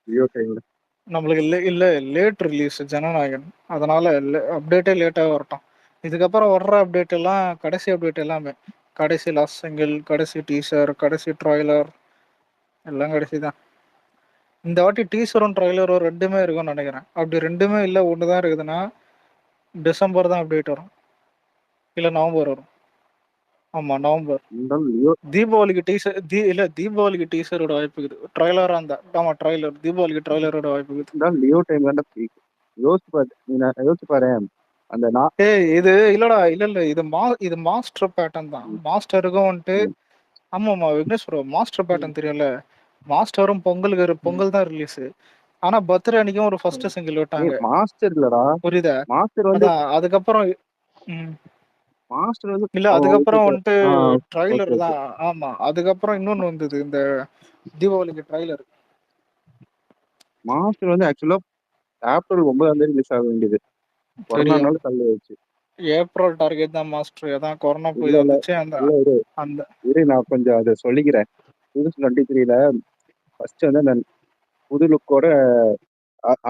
லியோ டைம்ல நம்மளுக்கு இல்ல லேட் ரிலீஸ் ஜனநாயகன், அதனால அப்டேட்டே லேட்டாக வரட்டும். இதுக்கப்புறம் வர்ற அப்டேட் எல்லாம் கடைசி அப்டேட் எல்லாமே கடைசி லாஸ்ட் சிங்கிள், கடைசி டீசர், கடைசி ட்ரைலர் எல்லாம் கடைசி தான். இந்த வாட்டி டீசரும் ட்ரைலரும் ரெண்டுமே இருக்கும்னு நினைக்கிறேன். அப்படி ரெண்டுமே இல்லை ஒன்று தான் இருக்குதுன்னா டிசம்பர் தான் அப்டேட் வரும், இல்லை நவம்பர் வரும். ஆமா நவம்பர். தீபாவளிக்கு டீசர் தீபாவளிக்கு டீசரோட வாய்ப்பு இருக்குது. ட்ரைலரா இருந்தா ஆமா ட்ரைலர் தீபாவளிக்கு ட்ரைலரோட வாய்ப்பு இருக்குது. லியோ டைம் தான் பீக். யோசிச்சு பாரு, நீ யோசிச்சு பாரு. அந்த ஏய் இது இல்லடா, இல்ல இது மாஸ்டர் பேட்டர்ன் தான். மாஸ்டருக்கும் வந்துட்டு ஆமாமா விக்னேஷ் ப்ரோ, மாஸ்டர் பேட்டர்ன் தெரியும்ல. மாஸ்டரும் பொங்கல் தான் ரிலீஸ். ஆனா பர்த்டே அன்னைக்கும் ஒரு ஃபர்ஸ்ட் சிங்கிள் விட்டாங்க. மாஸ்டர் இல்லடா, புரியுதா? மாஸ்டர் வந்து அதான் அதுக்கப்புறம் மாஸ்டர் வந்து இல்ல ஓகே அதுக்கப்புறம் வந்துட்டு ஓகே ட்ரைலர் ஓகே. தான். ஆமா அதுக்கப்புறம் இன்னொன்னு வந்தது, இந்த தீபாவளிக்கு ட்ரைலர். மாஸ்டர் வந்து ஆக்சுவலா ஏப்ரல் 9 ரிலீஸ் ஆக வேண்டியது, தெரியும், கொரோனானால தள்ளி வச்சு. ஏப்ரல் டார்கெட் தான் மாஸ்டர். அதான் கொரோனா இல்ல போய் இல்ல வந்துச்சு. அந்த இல்ல இரு அந்த இரு நான் கொஞ்சம் அதை சொல்லிக்கிறேன். 2023 ஃபர்ஸ்ட் வந்து அந்த புது லுக்கோட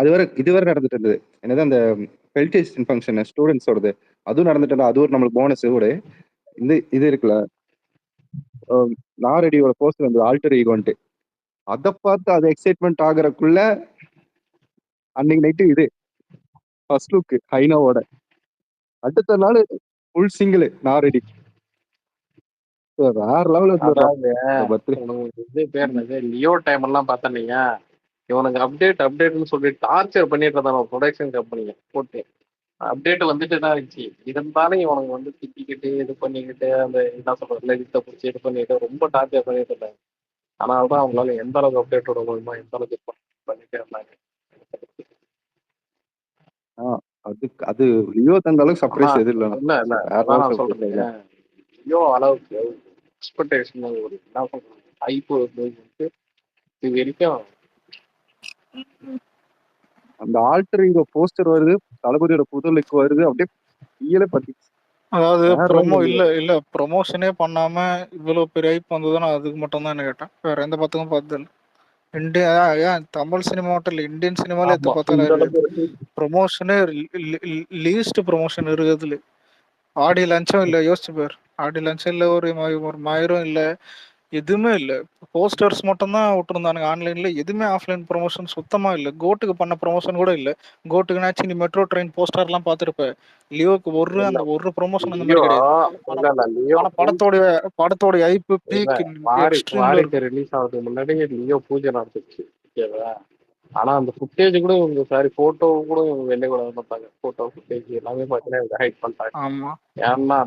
அதுவரை இதுவரை நடந்துட்டு இருந்தது என்னது அந்த ஃபெல்டேஷன் ஃபங்க்ஷன் ஸ்டூடெண்ட்ஸோடது, அதுவும் நடந்துட்டு இருந்தது. அது ஒரு நம்மளுக்கு போனஸ் கூட. இது இருக்குல்ல, நாரடியோட போஸ்டர் வந்து ஆல்டர் ஈகோன்ட்டு, அதை பார்த்து அது எக்ஸைட்மெண்ட் ஆகுறதுக்குள்ள அன்னைக்கு நைட்டு இது ஃபர்ஸ்ட் லுக் ஹைனாவோட, அடுத்த நாள் ஃபுல் சிங்கிள் நாரடி. வேற லெவல் இருந்ததுடா அதாவது இந்த பர்த்டே. உனக்கு இது பேர் என்னது, லியோ டைம் எல்லாம் பார்த்தீங்க, இவனுக்கு அப்டேட்னு சொல்லி டார்ச்சர் பண்ணிட்டு இருந்தாங்க ப்ரொடக்ஷன் கம்பெனிங்க போட்டு. அப்டேட் வந்துட்டு தான் இருந்துச்சு, இருந்தாலும் இவனுக்கு வந்து திட்டிக்கிட்டு இது பண்ணிக்கிட்டு அந்த என்ன சொல்றது லெஜித்தை பிடிச்சி இது பண்ணிட்டு ரொம்ப டார்ச்சர் பண்ணிட்டு இருந்தாங்க. அதனால தான் அவங்களால எந்த அளவுக்கு அப்டேட் விட முடியுமோ எந்த அளவுக்கு பண்ணிட்டே இருந்தாங்க. அது அது லியோ தந்த அளவுக்கு ஆனா சர்ப்ரைஸ் எது இல்லைண்ணா, இல்ல இல்ல வேற அதான் லெவல் நான் சர்ப்ரைஸ் சொல்றேன், இல்லை. லியோ அளவுக்கு எக்ஸ்பெக்டேஷன் ஒரு என்ன சொல்றது ஹைப்பு வந்து இது வரைக்கும். அந்த ஆல்டர் ஈகோ போஸ்டர் வருது, தளபதியோட புது லுக் வருது, அப்படியே ஈழ பத்தி அதாவது வேற ப்ரொமோ லெவல். இல்ல ப்ரொமோஷனே பண்ணாம இவ்வளவு பெரிய ஹைப் வந்ததுன்னா அதுக்கு மட்டும் தான் கேட்டேன். வேற எந்த பத்துக்கும் பார்த்தது இல்லை. இந்தியா ஏன் தமிழ் சினிமா மட்டும் இல்லை, இந்தியன் சினிமால எத்த ஆமா பார்த்தாலும் இந்த இருக்குது அளவுக்கு ப்ரொமோஷனு. லீஸ்ட் ப்ரொமோஷன் இருக்குதுல. ஆடி லஞ்சம் இல்லை, யோசிச்சு பேர். ஆடி லஞ்சம் இல்லை, ஒரு மாயிரம் இல்லை, எதுவுமே இல்லை. போஸ்டர்ஸ் மட்டும் தான் விட்டுருந்தானுங்க ஆன்லைன்ல. எதுவுமே ஆஃப்லைன் ப்ரொமோஷன் சுத்தமா இல்லை. கோட்டுக்கு பண்ண ப்ரொமோஷன் கூட இல்லை. கோட்டுக்குனாச்சும் நீ மெட்ரோ ட்ரெயின் போஸ்டர்லாம் பார்த்துருப்ப. லியோக்கு இல்ல ஒரு ப்ரொமோஷன் அந்த லியோ மாதிரி கிடையாது. ஆனா இல்ல இல்ல லியோ ஆனா படத்தோட ஐப்பு இல்ல பீக் எக்ஸ்ட்ரீம்ல வாரிசு இருக்கும். ரிலீஸ் ஆகிறதுக்கு முன்னாடி லியோ பூஜை நடந்துச்சு, ஓகேவா? ஆனா அந்த ஃபுட்டேஜ் கூட இவங்க சாரி போட்டோ கூட இவங்க வெளியே கூட பார்த்தாங்க. போட்டோ ஃபுட்டேஜ் எல்லாமே பார்த்தீங்கன்னா இவங்க ஹைட் பண்ணிட்டாங்க. ஆமா ஏன்னா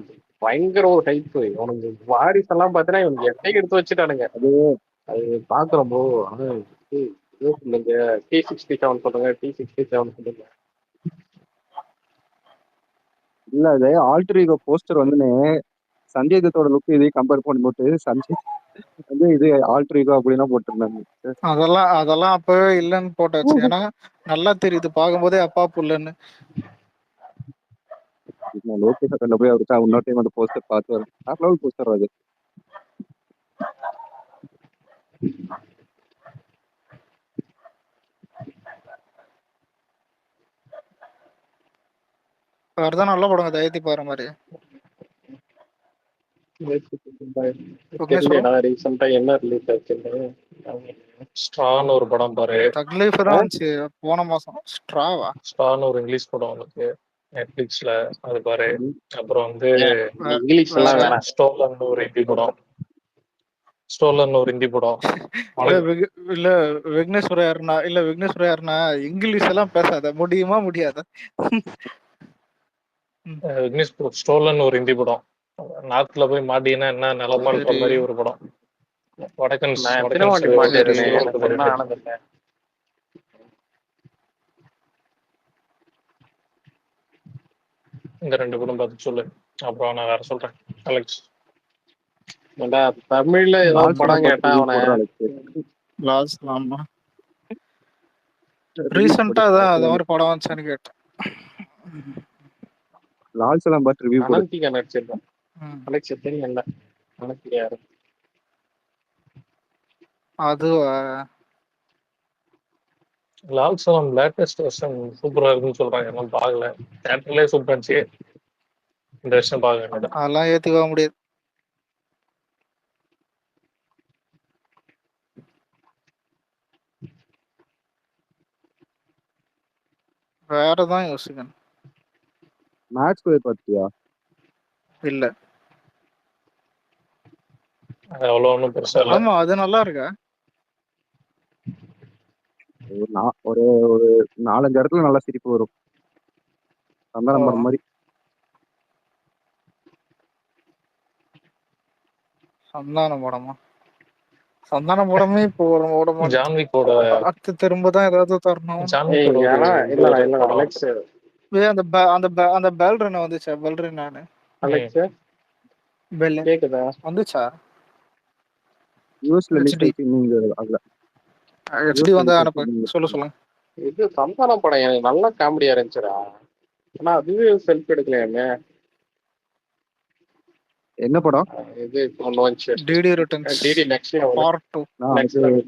பயங்கர ஒரு ஹைப். இவனுக்கு வாரிசு எல்லாம் பார்த்தீங்கன்னா இவனுக்கு எட்டைக்கு எடுத்து வச்சுட்டானுங்க. அது அது பாக்குறோம் ப்ரோ. அது சொல்லுங்க T67 சொல்லுங்க, T67 சொல்லுங்க. இல்ல, அது ஆல்டர் ஈகோ போஸ்டர் வந்து சஞ்சய் தத்தோட லுக் இதையும் கம்பேர் பண்ணி போட்டு சஞ்சய் வந்து இது ஆல்டர் ஈகோ அப்படின்னா போட்டிருந்தாங்க. அதெல்லாம் அப்பவே இல்லைன்னு போட்டாச்சு. ஏன்னா நல்லா தெரியுது பார்க்கும்போதே அப்பா புள்ளன்னு. நான் லோகேஷ் கண்ட போய் அவருக்கு இன்னொரு டைம் அந்த போஸ்டர் பார்த்து வரேன். வேற லெவல் போஸ்டர் அது. வேறதான் நல்ல படம் தைரியத்தி பாரு மாதிரி. விக்னேஸ்வரம் தெரியலடா ரீசெண்டா என்ன ரிலீஸ் ஆச்சுன்னு. ஸ்டார்னு ஒரு படம் பாரு. தக்லீஃப் தான் வந்துச்சு போன மாசம். ஸ்ட்ராவா ஸ்டார்னு ஒரு இங்கிலீஷ் படம் உனக்கு நெட்ஃபிளிக்ஸ்ல, அது பாரு. அப்புறம் வந்து இங்கிலீஷ் வேற எல்லாம் வேணாம். ஸ்டோலன் ஒரு ஹிந்தி படம். ஸ்டோலன் ஒரு ஹிந்தி படம். இல்ல விக்னேஸ்வர யாருன்னா இங்கிலீஷ் எல்லாம் பேசாத முடியுமா முடியாத. விக்னேஷ் ஸ்டோலன் ஒரு ஹிந்தி படம். நார்த்ல போய் மாட்டினா என்ன நிலமான்ற சரி மாதிரி ஒரு படம். வடக்கன் நான் எத்தனை வடக்கன் வாட்டி சைடு மாட்டிருக்கேன், சரி எனக்கு ஒன்றும் ஆனதில்லை. இந்த ரெண்டு படம் பார்த்து சொல்லு, அப்புறம் நான் வேற சொல்றேன். அலெக்ஸ் ஏன்டா தமிழ்ல ஏதோ லால்ஸ் படம் எல்லாம் பார்த்து கேட்டான் ரிவ்யூ அவனை. போடுறான். லாஸ்ட் ஆமா ரிவ்யூ ரீசெண்டா போட்டு தான் அது மாதிரி படம் வந்துச்சான்னு கேட்டேன். லால்ஸ் எல்லாம் பார்த்து ரிவ்யூ போடு. அனந்திகா நடிச்சிருக்கான். அலெக்ஸ் தெரியல, அனந்திகா யாரு? அது லால் சலாம் லேட்டஸ்ட் வெர்ஷன் சூப்பரா இருக்குன்னு சொல்றாங்க. எல்லாம் பார்க்கல, தேட்டர்லயே சூப்பரா இருந்துச்சு. இந்த வருஷம் பார்க்க வேண்டியது. அதெல்லாம் ஏத்துக்க முடியாது. வேறதான் யோசிக்கணும். மேட்ச் போய் பார்த்தியா? இல்ல அது அவ்வளோ ஒன்றும் பெருசா இல்லை. ஆமா அது நல்லா இருக்கா. ஒரு ஒரு 4-5 இடத்துல நல்லா சிரிப்பு வரும். சந்தானம் படம் மாதிரி. சந்தான படமா? சந்தான படமே இப்போ ஓட மாட்டேன். ஜான்விக்கோட அடுத்து திரும்ப தான் ஏதாவது தரணும். ஜான்விக்கோட ஏன்னா இல்லடா படம். அலெக்ஸ் அந்த பெல்ரன் வந்துச்சா? பெல்ரன் நானு அலெக்ஸ் பெல் கேக்குதா? வந்துச்சா? யூஎஸ்ல ரிலீஸ் HD ஆயிடுச்சு இன்னும் அதுல. HD வந்தா அனுப்பு. சொல்லுங்க. இது சந்தானம் படம் எனக்கு நல்லா காமெடியா இருந்துச்சுடா. ஆனா அதுவே செல்ஃப் எடுக்கலையாமே. என்ன படம்? இது ஒன்று வந்துச்சு DD returns DD next part 2. Next level.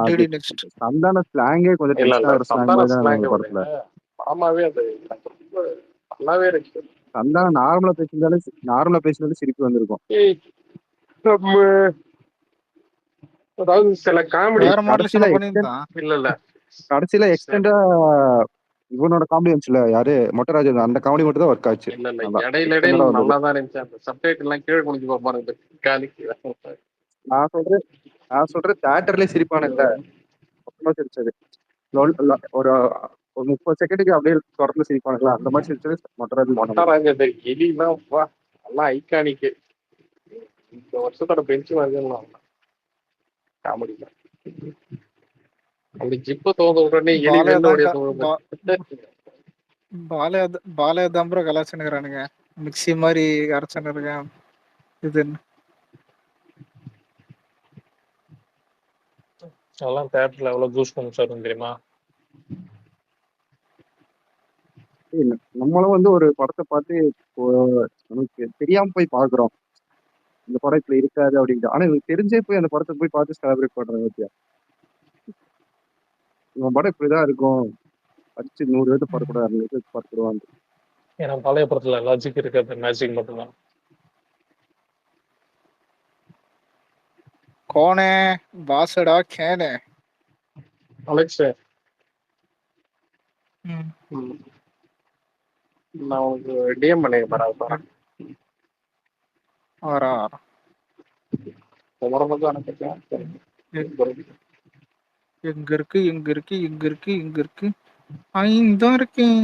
DD next. சந்தான ஸ்லாங்கே கொஞ்சம் இல்ல டென்ஷனா ஒரு ஸ்லாங் சந்தான மாதிரி தான் ஸ்லாங் அந்த படத்துல. படமாவே அது எனக்கு ரொம்ப நல்லாவே இருக்கு. சந்தான நார்மலா பேசினாலும் சிரிப்பு வந்திருக்கும். அதாவது சில காமெடி வேற மாடலேஷன் பண்ணிருந்தான். இல்ல கடைசியில எக்ஸ்டெண்டா இவனோட காமெடி வந்துச்சுல, யாரு மொட்டராஜன், அந்த காமெடி மட்டும் தான் ஒர்க் ஆச்சு. இல்ல நல்லா இடையில extended ஆ வந்தது. நல்லா தான் இருந்துச்சு. அந்த சப்டைட்டில் எல்லாம் கீழே குனிஞ்சு பார்ப்பானுங்க காலிக்கு. நான் சொல்றேன் தியேட்டர்லயே சிரிப்பான இல்ல, மொத்தமா சிரிச்சது. ஒரு ஒரு 30 செகண்டுக்கு அப்படியே தொடர்ந்து சிரிப்பானுங்களா, அந்த மாதிரி சிரிச்சது மொட்டராஜன். மொட்டராஜன் எலிலாம் நல்லா ஐகானிக்கு. இந்த வருஷத்தோட பெஞ்ச் மாதிரி காமெடி தான். அப்படி ஜிப்ப தோந்த உடனே எலி வெளில ஓடிய பாலையா தான் ப்ரோ கலாச்சுனுக்குறானுங்க. மிக்சி மாதிரி அரைச்சுன்னு இருக்கேன். இது அதெல்லாம் தியேட்டர்ல எவ்வளவு ஜூஸ் பண்ணி வரும் தெரியுமா? நம்மளும் ஒரு படத்தை பார்த்து நமக்கு தெரியாம போய் பாக்குறோம், இந்த படம் இப்படி இருக்காது அப்படின்ட்டு. ஆனா இவங்க தெரிஞ்சே போய் அந்த படத்தை போய் பார்த்து செலிப்ரேட் பண்றாங்க. ஓகே, இவன் படம் இப்படிதான் இருக்கும், அடிச்சு 100 பேருக்கு படக்கூடாது, 200 பேருக்கு படத்துருவாங்க. ஏன்னா பழைய படத்துல லாஜிக் இருக்கிறது மேஜிக் மட்டும்தான். கோனே பாசடா கேனே அலெக்ஸ் நான் உங்களுக்கு டிஎம் பண்ணிக்க போறேன். வரா எங்க இருக்கு இதான் இருக்கேன்.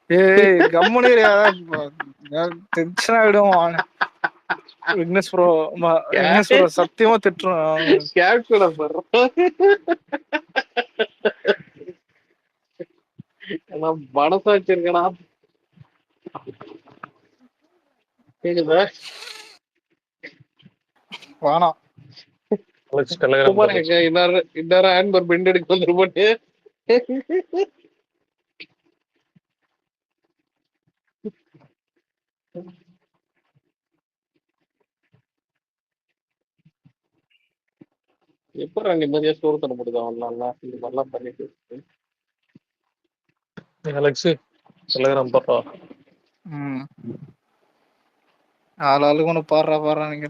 ஏய் கம்முனியா டென்ஷன் ஆயிடும். விக்னேஷ் ப்ரோ சத்தியமா திட்டுறோம். மனசாச்சு இருக்கா கேக்குதா? வேணாம் இன்னொரு ஆன்பர் பெண்ட் எடுக்க வந்துருப்போட்டு. எப்ப நிம்மதியா சோறு தர முடியுது அவன்லாம் இந்த மாதிரிலாம் பண்ணிட்டு. அலெக்ஸ் டெலிகிராம் பாப்பா. ஆளுக்கு ஒன்று பாடுறா நீங்க.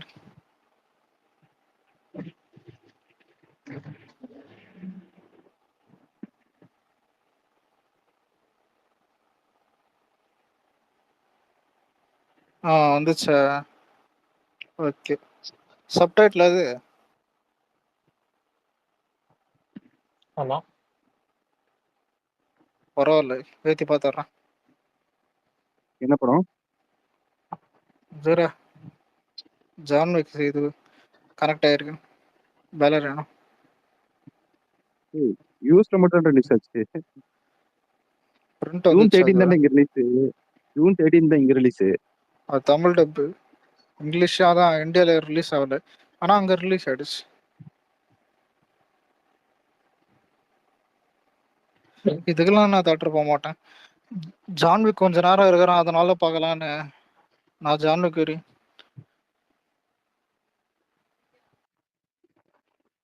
வந்துச்சா? ஓகே, சப்டைட்டில் அது. ஆமா பரவாயில்ல, ஏற்றி பார்த்துட்றேன். என்ன படம்? ஜான்விக் இது கனெக்ட் ஆயிருக்கு. பேலரேனோ யூஎஸ்ல மட்டும் ரிலீஸ் ஆச்சு. ஜூன் 13 தான் இங்க ரிலீஸ். ஜூன் 13 தான் இங்க ரிலீஸ். அது தமிழ் டப்பு. இங்கிலீஷ் அதான் இந்தியாவில் ரிலீஸ் ஆகல, ஆனால் அங்கே ரிலீஸ் ஆயிடுச்சு. இதுக்கெல்லாம் நான் தேட்டர் போக மாட்டேன். ஜான்விக் கொஞ்ச நேரம் இருக்கிறான், அதனால பார்க்கலான்னு நான் ஜான்விக் வரி.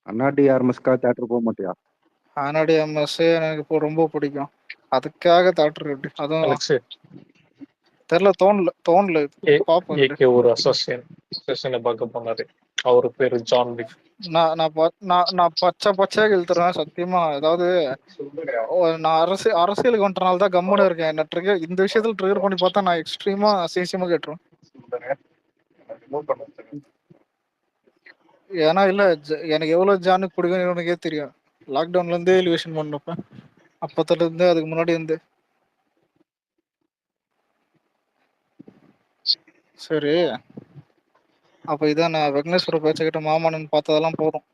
அண்ணாடி ஆர்மஸ்கா தேட்டர் போக மாட்டியா? அண்ணாடி எம்எஸ் எனக்கு இப்போ ரொம்ப பிடிக்கும், அதுக்காக தேட்டர் எப்படி அதுவும் தெரியல, தோணல பாப்போம். ஒரு அசோசியேஷனை பார்க்க போனாரு, அவரு பேரு ஜான் விக். நான் பச்சையா இழுத்துறேன் சத்தியமா. அதாவது நான் அரசியலுக்கு வந்துட்டனால தான் கம்முன்னு இருக்கேன். என்ன ட்ரிகர் இந்த விஷயத்துல ட்ரிகர் பண்ணி பார்த்தா நான் எக்ஸ்ட்ரீமா அசிங்கமா கேட்டுருவேன். ஏன்னா இல்ல எனக்கு எவ்வளவு ஜானுக்கு பிடிக்கும் உனக்கே தெரியும். லாக்டவுன்ல இருந்தே எலிவேஷன் பண்ணப்ப அப்பத்துல இருந்து அதுக்கு முன்னாடி இருந்து. சரி, அப்ப இதான் நான் விக்னேஸ்வர பேச்சுக்கிட்ட மாமானன் பார்த்ததெல்லாம் போதும்.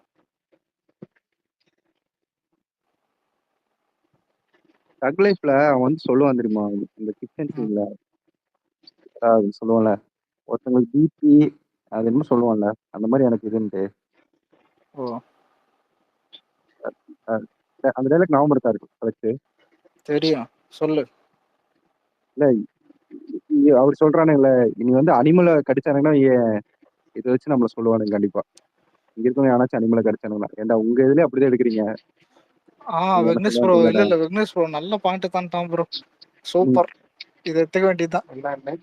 தக் லைஃப்ல அவன் வந்து சொல்லுவான் தெரியுமா, இந்த கிச்சன் சீன்ல சொல்லுவான்ல, ஒருத்தவங்களுக்கு பிபி அது என்ன சொல்லுவான்ல, அந்த மாதிரி எனக்கு இதுன்ட்டு. ஓ அஹ் அந்த டைலாக் ஞாபகம் இருக்கா இருக்கு கரெக்ட்? தெரியும், சொல்லு. இல்ல அவர் சொல்றானே இல்ல, இனி வந்து அனிமலை கடிச்சானுங்கன்னா இதை வச்சு நம்மள சொல்லுவானுங்க கண்டிப்பா. இங்க இருக்கவங்க யாராச்சும் அனிமலை கடிச்சானுங்களா, ஏன்டா உங்க இதுலயே அப்படிதான் எடுக்கிறீங்க, நீங்க என்ன விக்னேஷ் ப்ரோ சொல்லுவான்னு இல்ல தெரியலடா. இல்ல விக்னேஷ் ப்ரோ நல்ல பாயிண்ட் தான் ப்ரோ. சூப்பர், இதை எடுத்துக்க வேண்டியதுதான். என்னன்னு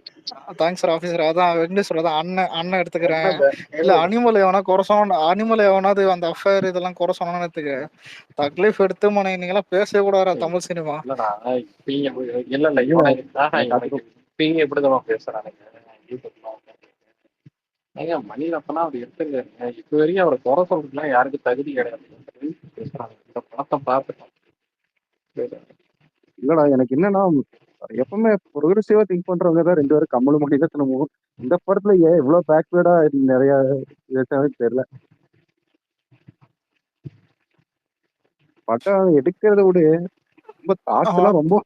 தேங்க்ஸ் சார் ஆஃபீஸர். அதான் வெங்கடேஷ் அதான் அண்ணன் அண்ணன் எடுத்துக்கிறேன். என்னது இல்ல இல்ல அனிமல் எவனா குறை சொன்ன, அனிமல் எவனாவது அந்த அஃபேர் இதெல்லாம் குறை சொன்னான்னு எடுத்துக்க. தக்லீஃப் எடுத்து மன நீங்களாம் பேசவே கூடாது தமிழ் சினிமா. இல்லடா இப்ப இல்ல இல்ல இல்ல இவனுக்கு எனக்கு இவனுக்கு அதுக்கு இப்ப எப்படிதான் பேசுறானுங்க. ஏங்க மணிரத்னா அவர் எடுத்துங்க. இப்ப வரைக்கும் அவரை குறை சொல்றதுலாம் யாருக்கும் தகுதி கிடையாது. பேசுறாங்க இந்த படத்தை பார்த்துட்டோம். இல்லடா எனக்கு என்னன்னா, எப்பவுமே ப்ரோக்ரஸிவா திங்க் பண்றவங்க தான் ரெண்டு பேரும் கம்மலும் மணிரத்னமும். இந்த படத்துல ஏன் இவ்வளவு பேக்வேர்டா நிறைய வச்சாவே தெரியல. படம் எடுக்கிறத விட ரொம்ப தாட்ஸ் எல்லாம் அவன் ரொம்ப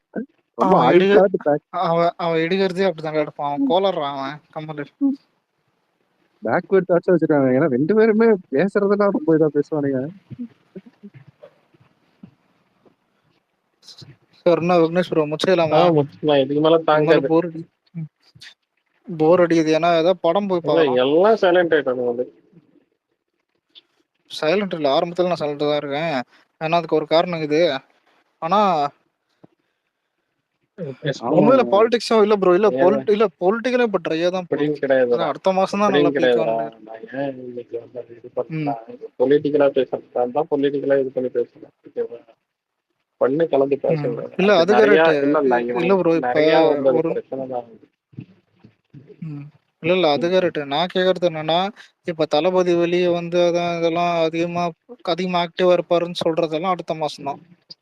ரொம்ப அவன் எடுக்க அல்டாட்டு அவன் எடுக்கிறதே அப்படிதான் எடுப்பான். அவன் கோலறான் அவன் கமல். பேக்வேர்ட் தாட்ஸா வச்சிருக்காங்க. ஏன்னா ரெண்டு பேருமே பேசுறதெல்லாம் ரொம்ப இதா பேசுவானுங்க. சார் என்ன விக்னேஷ் ப்ரோ முடிச்சிடலாமா? முடிச்சுக்கலாம். இதுக்கு மேல இதுக்கு மேல தாங்காது. போர் அடிக்குது. ஏன்னா ஏதாவது படம் போய் பார்க்கலாம். எல்லாம் சைலண்ட் ஆயிட்டானு வந்து சைலண்ட் இல்லை, ஆரம்பத்துல நான் சைலண்டா தான் இருக்கேன். ஏன்னா அதுக்கு ஒரு காரணம் இது. ஆனா உண்மையில அவன் பாலிடிக்ஸும் இல்ல ப்ரோ. இல்ல பொலிட்டிக்கலே இப்ப ட்ரையா தான் போகுது. அப்படியும் கிடையாதுடா. அதான் அடுத்த மாசம் தான் நல்லா அப்படியும் கிடையாதுடா. பீக்கான்னு. நான் ஏன் இன்னைக்கு வந்து அது இது ம் பண்ணா பொலிட்டிக்கலா பேசுறதுதான் தான் பொலிட்டிக்கலா இது பண்ணி பேசுறேன். ஓகேவா? பண்ணு கலந்து ம் பேசக்கூடாது. இல்ல அது அது நிறைய கரெக்ட். இல்ல இல்ல இல்ல இவனுக்கு ப்ரோ இப்ப நிறைய வந்து அது ஒரு பிரச்சனை தான். இல்ல அது கரெக்ட். நான் கேக்குறது என்னன்னா, இப்ப தளபதி வெளியே வந்து அதான் இதெல்லாம் அதிகமா ஆக்டிவா இருப்பாருன்னு சொல்றதெல்லாம் அடுத்த மாசம் தான்.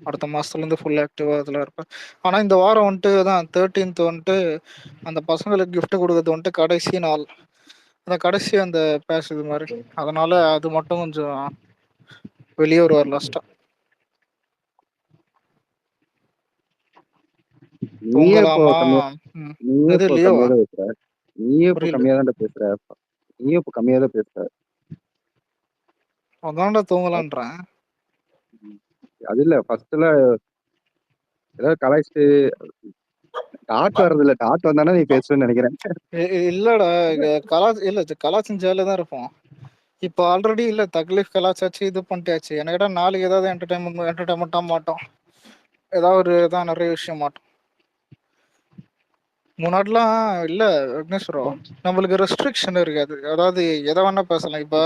அடுத்த மாசத்துல இருந்து ஃபுல் ஆக்டிவா இதுல இருப்பேன். ஆனா இந்த வாரம் வந்துட்டு தான் 13th வந்துட்டு அந்த பசங்களுக்கு gift கொடுக்கறது வந்துட்டு கடைசி நாள். அந்த கடைசி அந்த பேஸ் இது மாதிரி. அதனால அது மட்டும் கொஞ்சம் வெளியே வருவார் லாஸ்டா. நீயே இப்போ தூங்கலாமா? கம்மியா ம். நீயே இது இப்போ கம்மியா லியோவா? தான் பேசுற. நீயே இப்போ புரியல. கம்மியா தான் பேசுற. நீயே இப்போ கம்மியா தான் பேசுற. அதான்டா தூங்கலான்றேன். அது இல்ல ஃபர்ஸ்ட்ல ஏதாவது கலாய்ச்சிட்டு டாட் வர்றது இல்ல. டாட் வந்தானே நீ பேசுவேன்னு நினைக்கிறேன். இல்லடா இல்ல கலாச்சும் ஜாலியா தான் இருப்போம். இப்போ ஆல்ரெடி இல்ல தக்லீஃப் கலாச்சாச்சு இது பண்ணிட்டாச்சு. எனக்கிட்ட நாளைக்கு ஏதாவது என்டர்டைன்மெண்ட்டா மாட்டோம். ஏதாவது ஒரு இதான் நிறைய விஷயம் மாட்டோம். முன்னாடிலாம் இல்ல விக்னேஸ்வரம் நம்மளுக்கு ரெஸ்ட்ரிக்ஷன் இருக்காது. அதாவது எதை வேணா பேசலாம். இப்ப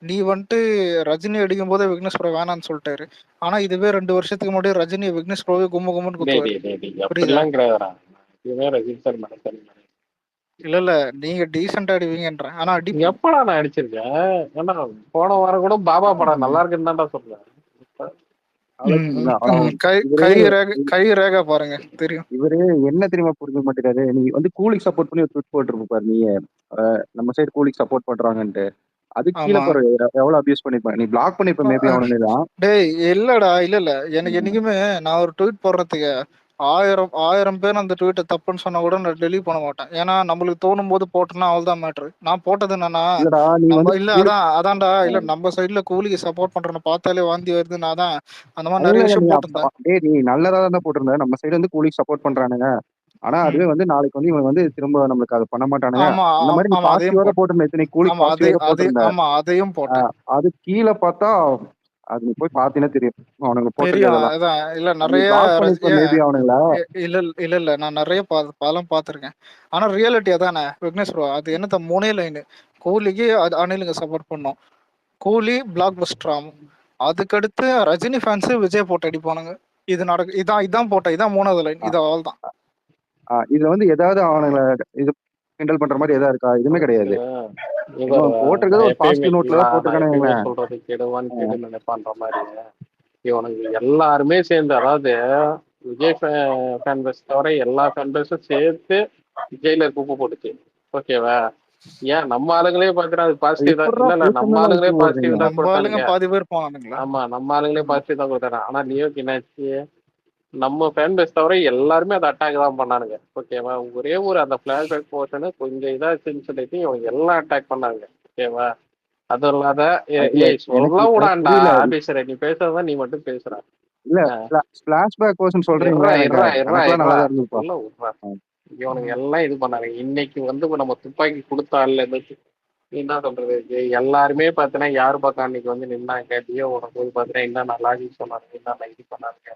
நீ வந்துட்டு ரஜினி அடிக்கும் போதே விக்னேஸ்வரம் வேணான்னு சொல்லிட்டாரு. ஆனா இதுவே 2 வருஷத்துக்கு முன்னாடி ரஜினி விக்னேஸ்வரவே கும்முன்னு குத்துவாரு. புரியுதா? அப்படிலாம் கிடையாதுடா. இதுவே ரஜினி சார் மனசன். இல்ல நீங்க டீசெண்டா அடிவீங்கன்றேன். ஆனா அடிப்பீங்க. எப்படா நான் அடிச்சிருக்கேன்? ஏன்னா போன வாரம் கூட பாபா படம் நல்லா இருக்குன்னு தான்டா சொல்றேன். கை ரேகா பாருங்க தெரியும். இவரு என்ன தெரியுமா புரிஞ்சுக்க மாட்டேங்கிறாரு. நீ வந்து கூலிக்கு சப்போர்ட் பண்ணி ஒரு ட்வீட் போட்டிருப்ப பாரு நீ, நம்ம சைடு கூலிக்கு சப்போர்ட் பண்றாங்கன்ட்டு. அது கீழே ஆமா. பாரு எவ்வளவு அபியூஸ் பண்ணிருப்பாங்க. நீ பிளாக் பண்ணிருப்ப மேபி அவனுங்க தான். டேய் இல்லடா இல்ல எனக்கு என்னைக்குமே நான் ஒரு ட்வீட் போடுறதுக்கு 1000 பேர் அந்த ட்வீட்டை தப்புன்னு சொன்னா கூட நான் டெலிட் பண்ண மாட்டேன். ஏன்னா நம்மளுக்கு தோணும் போது போட்டோம்னா அவள்தான் மேட்ரு. நான் போட்டது என்னன்னா இல்லடா நீ வந்து நம்ம இல்ல கூலிக்கு அதான்டா இல்ல நம்ம சைட்ல கூலிக்கு சப்போர்ட் பண்றேன்னு பார்த்தாலே வாந்தி வருது. நான் தான் அந்த மாதிரி அல்ல நிறைய நீ விஷயம் போட்டிருந்தேன். டேய் நீ நல்லதா தான் போட்டிருந்த. நம்ம சைடு வந்து கூலிக்கு சப்போர்ட் பண்றானுங்க. ஆனா ம். அதுவே வந்து நாளைக்கு வந்து இவன் வந்து திரும்ப நம்மளுக்கு அதை பண்ண மாட்டானுங்க. ஆமா அந்த மாதிரி நீ ஆமா அதையும் பாசிட்டிவா தான் போட்டேன். போட்டிருந்த. நீ கூலிக்கு ஆமா பாசிட்டிவா தான் போட்டிருந்த. அதையும் போட்டேன். அது கீழே பார்த்தா அது நீ போய் பார்த்தீங்கன்னா தெரியும் அவனுங்க தெரியும். போட்டிருக்கிறதெல்லாம். அதான் இல்ல நீ நிறைய பிளாக் பண்ணிருப்ப மேபி அவனுங்கள. இல்ல நான் நிறைய படம் பார்த்துருக்கேன். ஆனா ரியாலிட்டி அதானே விக்னேஷ் ப்ரோ. அது என்னத்த 3 லைனு கூலிக்கு அது அனிலுங்க சப்போர்ட் பண்ணோம். கூலி பிளாக் பஸ்டர் ஆகும். அதுக்கடுத்து ரஜினி ஃபேன்ஸ் விஜய் போட்டு அடிப்பானுங்க. இது இதான் போட்ட இதான் 3வது லைன். இது அவள் தான். இதுல வந்து ஏதாவது அவனுங்களை இது கிண்டல் பண்ற மாதிரி எதா இருக்கா? எதுவுமே கிடையாது. இவர் இவன் போட்டிருக்கிறது நான் ஒரு எப்பயுமே பாசிட்டிவ் நோட்ல இல்லடா தான் நான் போட்டிருக்கானு எப்பயுமே வைங்களேன். சொல்றது கெடுவான் கெடு நினைப்பான்ற மாதிரி இவனுக்கு எல்லாருமே சேர்ந்து, அதாவது விஜய் ஃபேன் பேஸ் தவிர எல்லா ஃபேன் பேஸும் சேர்த்து ஜெயிலர் குப்பை போட்டுச்சு. ஓகேவா? ஏன் நம்ம ஆளுங்களே பாக்குறா அது அது பாசிட்டிவ் தான். எப்படிடா இல்ல இல்ல நம்ம பேசுறதுலாம் ஆளுங்களே வச்சு பாசிட்டிவ் ஓடுறீங்க? தான் நம்ம ஆளுங்க கொடுத்தானுங்க. பாதி பேர் போனானுங்களா? ஆமா நம்ம ஆளுங்களே ம். பாசிட்டிவ் தான் கொடுத்தாங்க. ஆனா லியோக்கு என்னாச்சு, நம்ம ஃபேன் பேஸ் தவிர எல்லாருமே அதை அட்டாக் தான் பண்ணானுங்க. ஓகேவா? ஒரே ஒரு அந்த பிளாஷ்பேக் போர்ஷனு கொஞ்சம் இதாச்சுன்னு சொல்லிட்டு இவங்க எல்லாம் அட்டாக் பண்ணாங்க. ஓகேவா? அது இல்லாத இல்ல ஏய் எனக்கு சொல்ல எனக்கு விடாண்டா புரியல. ஆபீசரை, நீ பேசுறதா நீ மட்டும் பேசுற. இல்ல பிளாஷ்பேக் போர்ஷன் இர்றா சொல்றீங்களா? எனக்கு இர்றா இர்றா எனக்கெல்லாம் இர்றா நல்லா தான் இருந்துப்பா. சொல்ல விட்றா. இவனுங்க ம். எல்லாம் இது பண்ணாங்க. இன்னைக்கு வந்து நம்ம துப்பாக்கி கொடுத்தால இருந்து என்ன சொல்றது, எல்லாருமே பாத்தீங்கன்னா யாரு பக்கம் அன்னைக்கு வந்து நின்னாங்க லியோவோட போது பாத்தீங்கன்னா என்னென்ன லாஜிக் சொன்னாங்க, என்னென்ன இது பண்ணாங்க,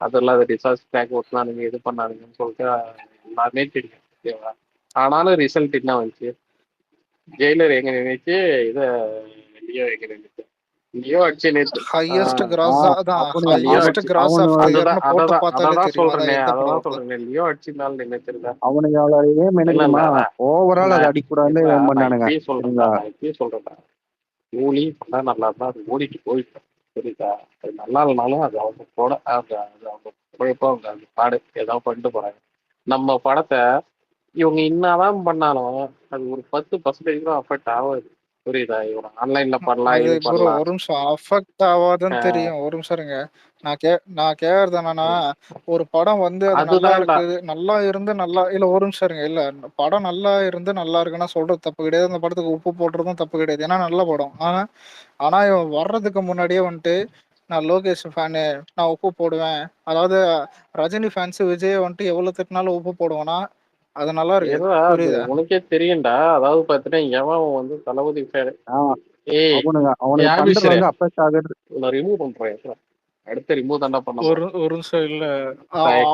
அதெல்லாம் அது ரிசர்ச் பேக் ஓட்டுனானுங்க இது பண்ணானுங்கன்னு சொல்லிட்டு எல்லாமே தெரியும். ஓகேவா? ஆனாலும் ரிசல்ட் என்ன வந்துச்சு, ஜெயிலர் எங்க நினைச்சு இத லியோ எங்க நினைச்சு, லியோ அடிச்சு நேத்து ஹையஸ்ட் கிராஸ் ஆஹ் அதான் அவனுங்க லியோ ஹையஸ்ட் அடிச்சு கிராஸ் அவனு ஆஃப் த அதுதான் இயர்னு போட்டு அததான் பார்த்தாலே அததான் தெரியும் அதான் சொல்றேனே எந்த அததான் படம். சொல்றேனே லியோ அடிச்சிருந்தாலும் நினைச்சிருந்தா. அவனுங்க ஏம் என்ன இல்ல இல்ல தெரியுமா? ஓவரால் அதை நான் அடிக்கூடாதுன்னு இல்ல ஏம் நான் பண்ணானுங்க. இப்பயே சொல்றேன்டா, சரிங்களா? நான் இப்பயே சொல்றேன்டா, கூலி பண்ணா நல்லா இருந்தா அது ஓடிட்டு போயிட்டோம். புரியுதா? அது நல்லா இல்லைனாலும் அது அவங்க போட அது அவங்க குழப்பம், அவங்க அந்த பாடு ஏதாவது பண்ணிட்டு போறாங்க. நம்ம படத்தை இவங்க என்னதான் பண்ணாலும் அது ஒரு 10% தான் அஃபெக்ட் ஆகாது. புரியுதா? இவங்க ஆன்லைன்ல பண்ணலாம் அது இது ப்ரோ பண்ணலாம். ஒரு நிமிஷம் அஃபெக்ட் ஆகாதுன்னு தெரியும். ஒரு நிமிஷம் இருங்க. நான் கேக்குறது என்னன்னா, ஒரு படம் வந்து அது நல்லா அதுதான்டா இருக்குது, நல்லா இருந்து நல்லா இல்ல ஒரு நிமிஷம் இருங்க. இல்ல படம் நல்லா இருந்து நல்லா இருக்குன்னா சொல்றது தப்பு கிடையாது. அந்த படத்துக்கு உப்பு போடுறதும் தப்பு கிடையாது. ஏன்னா நல்ல படம். ஆனா ஆனா இவன் வர்றதுக்கு முன்னாடியே வந்துட்டு நான் லோகேஷ் ஃபேனு, நான் உப்பு போடுவேன். அதாவது ரஜினி ஃபேன்ஸ் விஜய் வந்துட்டு எவ்வளவு திட்டினாலும் உப்பு போடுவானா, அது நல்லா இருக்கு. ஏதோ அது புரியுதா? உனக்கே தெரியும்டா. அதாவது பாத்தீங்கன்னா எவன் வந்து தளபதி ஃபேன். ஆஹ் ஏய் அவனுக்கு பண்றது ஆபிசரே வந்து அஃபெக்ட் ஆகுது. நான் ரிமூவ் பண்றேன். அடுத்து ரிமூவ் தாண்டா பண்ண ஒரு போறேன். ஒரு நிமிஷம் இல்ல.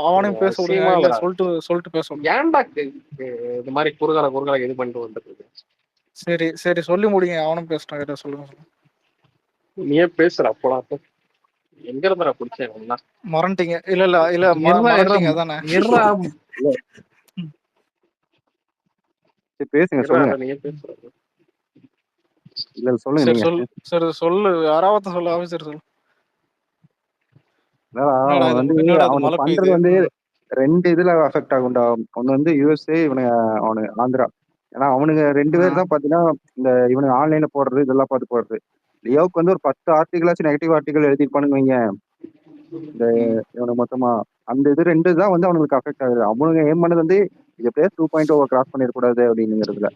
அவனையும் பேச விடுங்க. இல்ல அசிங்கமாகுதுடா. சொல்லிட்டு பேச விடுங்க. ஏன்டா இது மாதிரி குறுகால இது பண்ணிட்டு வந்துருக்கு. சரி சரி சொல்லி முடிங்க. அவனும் பேசிட்டான். கிட்ட சொல்லுங்க. நீயே பேசுற அப்போலாம் எங்க இருந்தா பிடிச்சேன். மறந்துட்டீங்க. இல்ல இல்ல இல்ல மறந்துட்டீங்க அதானே. இல்ல சரி பேசுங்க, சொல்லுங்க. நீயே பேசுற. இல்ல சொல்லுங்க சரி நீங்க. சரி சொல்லு. யாராவது சொல்லு. ஆஃபீஸர் சொல்லு. என்னடா அவன் இது வந்து என்னடா இது அவனுக்கு மழை பண்றது பெய்யுது? வந்து 2 இதுல அஃபெக்ட் ஆகும்டா. ஒன்னு வந்து யுஎஸ்ஏ, அவனு ஆந்திரா. ஏன்னா அவனுங்க 2 பேர் தான் பாத்தீங்கன்னா இந்த இவனுக்கு ஆன்லைன்ல போடுறது இதெல்லாம் பார்த்து போடுறது. லியோவுக்கு வந்து ஒரு 10 ஆர்டிகலாச்சும் நெகட்டிவ் ஆர்டிகல் எழுதிருப்பானுங்க வைங்க. இந்த இவனுக்கு மொத்தமா அந்த இது 2 தான் வந்து அவனுக்கு அஃபெக்ட் ஆகுது. அவனுங்க ஏம் பண்ணது வந்து இது எப்படியாவது 2.0 கிராஸ் பண்ணிடக்கூடாது அப்படிங்கிறதுல.